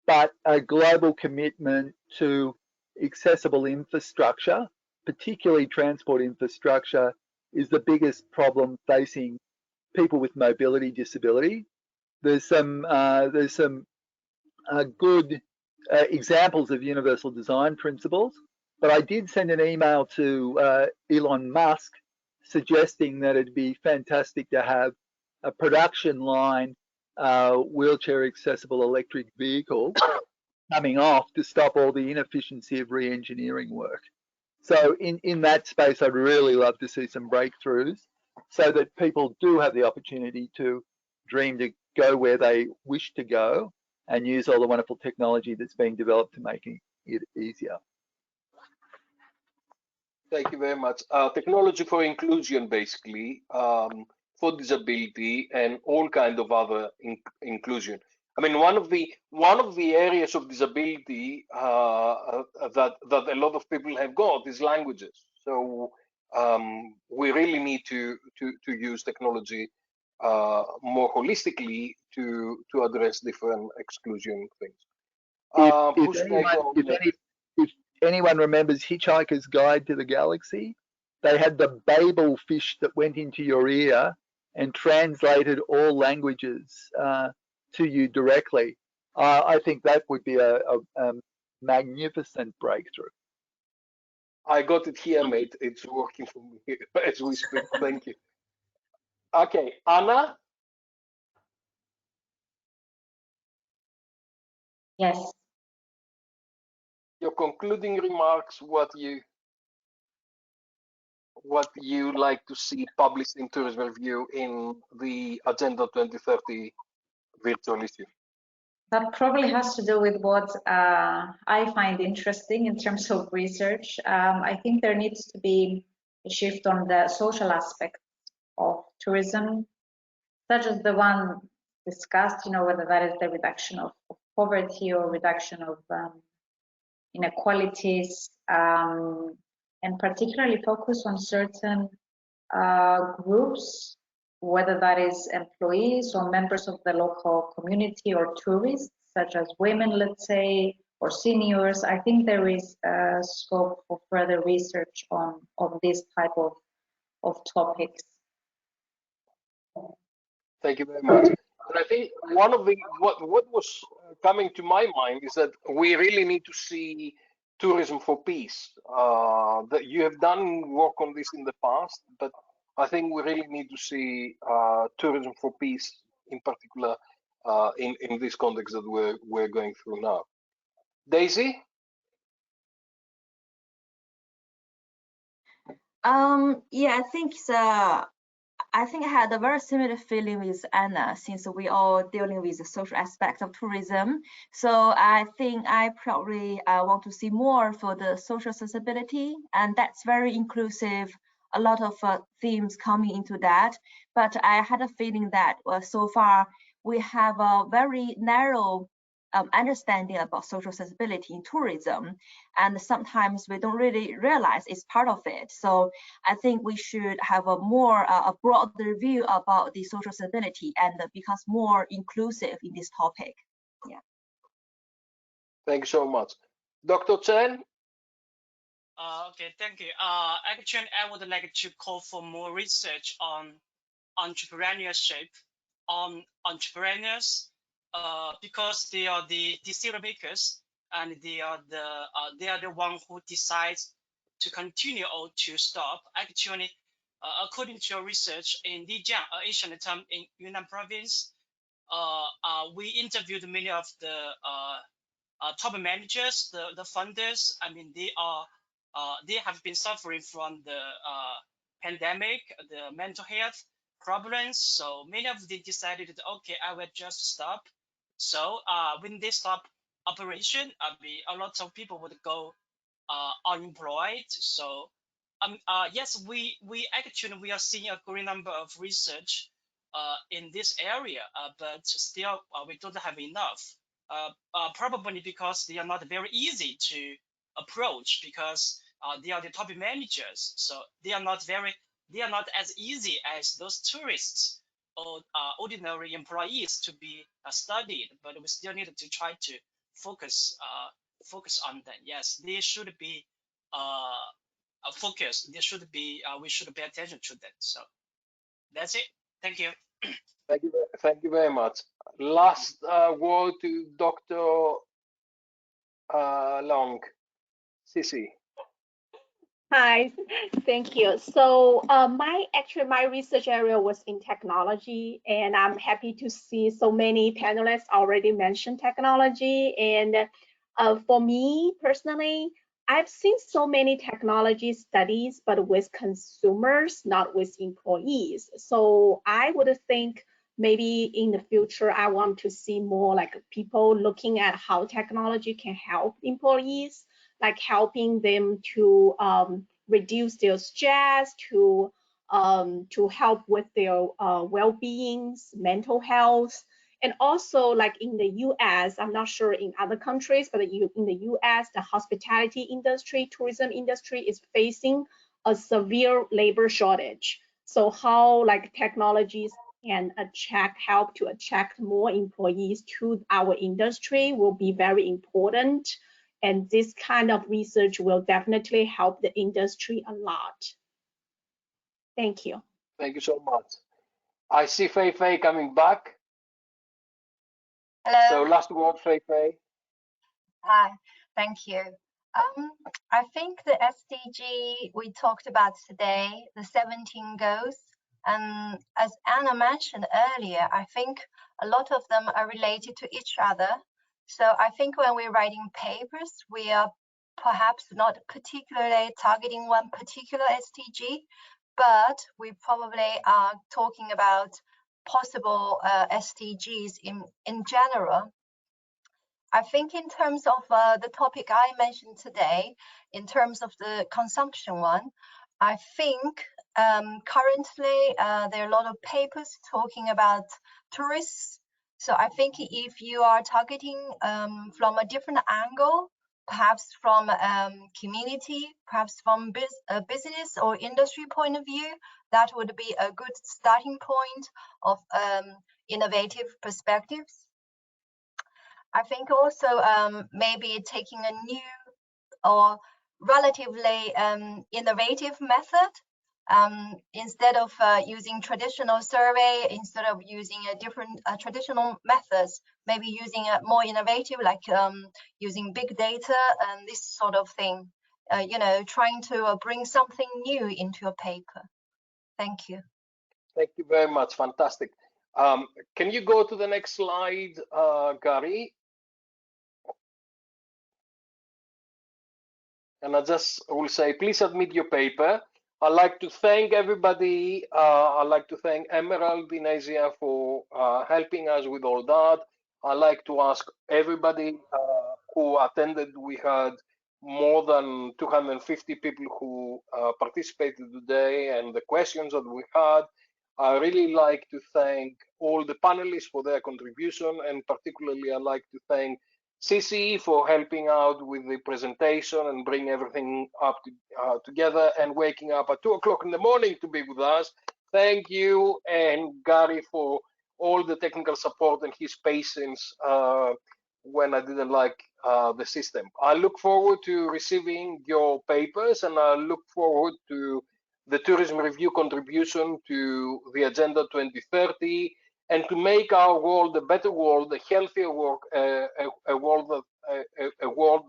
but a global commitment to accessible infrastructure, particularly transport infrastructure, is the biggest problem facing people with mobility disability. There's some good examples of universal design principles, but I did send an email to Elon Musk suggesting that it'd be fantastic to have a production line wheelchair accessible electric vehicle coming off to stop all the inefficiency of re-engineering work. So in that space, I'd really love to see some breakthroughs so that people do have the opportunity to dream to go where they wish to go and use all the wonderful technology that's being developed to making it easier. Thank you very much. Technology for inclusion, basically, for disability and all kind of other inclusion. I mean, one of the areas of disability that a lot of people have got is languages. So we really need to use technology more holistically to address different exclusion things. If anyone remembers Hitchhiker's Guide to the Galaxy, they had the Babel fish that went into your ear and translated all languages to you directly. I think that would be a magnificent breakthrough. I got it here, mate. It's working for me as we speak. Thank you. Okay, Anna? Yes. Your concluding remarks, what you like to see published in Tourism Review in the Agenda 2030 virtual issue? That probably has to do with what I find interesting in terms of research. I think there needs to be a shift on the social aspect of tourism, such as the one discussed, whether that is the reduction of poverty or reduction of inequalities, and particularly focus on certain groups, whether that is employees or members of the local community or tourists, such as women, let's say, or seniors. I think there is scope for further research on this type of topics. Thank you very much. And I think one of the what was coming to my mind is that we really need to see tourism for peace. That you have done work on this in the past, but I think we really need to see tourism for peace, in particular, in this context that we're going through now. Daisy? Yeah, I think I had a very similar feeling with Anna, since we are dealing with the social aspect of tourism. So I think I probably want to see more for the social accessibility, and that's very inclusive. A lot of themes coming into that, but I had a feeling that so far we have a very narrow understanding about social accessibility in tourism, and sometimes we don't really realize it's part of it. So I think we should have a more a broader view about the social accessibility and becomes more inclusive in this topic. Yeah. Thank you so much. Dr. Chen? Okay, thank you. Actually, I would like to call for more research on entrepreneurship, on entrepreneurs, because they are the decision makers, and they are the one who decides to continue or to stop. Actually, according to your research in Lijiang, Asian town in Yunnan province, we interviewed many of the top managers, the funders. I mean, they have been suffering from the pandemic, the mental health problems. So many of them decided that, okay, I will just stop. So when they stop operation, a lot of people would go unemployed. So yes, we are seeing a great number of research in this area, but still we don't have enough. Probably because they are not very easy to approach, because they are the top managers, so they are not as easy as those tourists or ordinary employees to be studied. But we still need to try to focus on them. Yes, they should be focused. They should be. We should pay attention to them. So that's it. Thank you. Thank you very much. Last word to Dr. Leung. Sisi. Hi, thank you. So my research area was in technology, and I'm happy to see so many panelists already mentioned technology. And for me personally, I've seen so many technology studies, but with consumers, not with employees. So I would think maybe in the future, I want to see more like people looking at how technology can help employees, like helping them to reduce their stress, to help with their well-beings, mental health. And also, like in the US, I'm not sure in other countries, but in the US, the hospitality industry, tourism industry is facing a severe labor shortage. So how like technologies can help to attract more employees to our industry will be very important. And this kind of research will definitely help the industry a lot. Thank you. Thank you so much. I see Feifei coming back. Hello. So last word, Feifei. Hi, thank you. I think the SDG we talked about today, the 17 goals, and as Anna mentioned earlier, I think a lot of them are related to each other. So I think when we're writing papers, we are perhaps not particularly targeting one particular SDG, but we probably are talking about possible SDGs in general. I think in terms of the topic I mentioned today, in terms of the consumption one, I think currently there are a lot of papers talking about tourists. So I think if you are targeting from a different angle, perhaps from community, perhaps from business or industry point of view, that would be a good starting point of innovative perspectives. I think also maybe taking a new or relatively innovative method instead of using traditional survey, instead of using a different traditional methods, maybe using a more innovative, like using big data and this sort of thing. You know, trying to bring something new into a paper. Thank you. Thank you very much. Fantastic. Can you go to the next slide, Gary? And I just will say, please submit your paper. I'd like to thank everybody. I'd like to thank Emerald in Asia for helping us with all that. I'd like to ask everybody who attended. We had more than 250 people who participated today, and the questions that we had. I really like to thank all the panelists for their contribution, and particularly I'd like to thank CC for helping out with the presentation and bring everything up together and waking up at 2 o'clock in the morning to be with us. Thank you, and Gary for all the technical support and his patience when I didn't like the system. I look forward to receiving your papers, and I look forward to the Tourism Review contribution to the Agenda 2030, and to make our world a better world, a healthier world, a world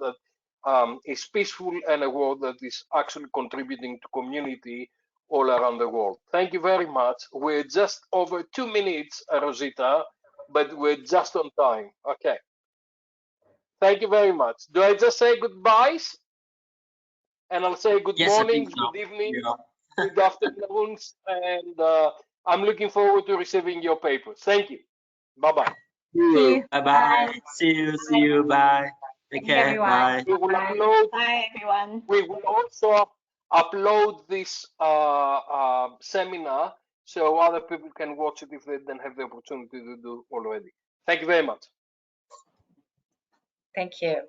that is peaceful, and a world that is actually contributing to community all around the world. Thank you very much. We're just over 2 minutes, Rosita, but we're just on time. Okay. Thank you very much. Do I just say goodbyes? And I'll say good mornings, good evenings, good afternoons, and I'm looking forward to receiving your papers. Thank you. Bye-bye. Bye-bye. See you. Bye. Take care. Bye. We will upload. Bye, everyone. We will also upload this seminar so other people can watch it if they don't have the opportunity to do already. Thank you very much. Thank you.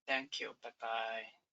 Thank you. Bye-bye.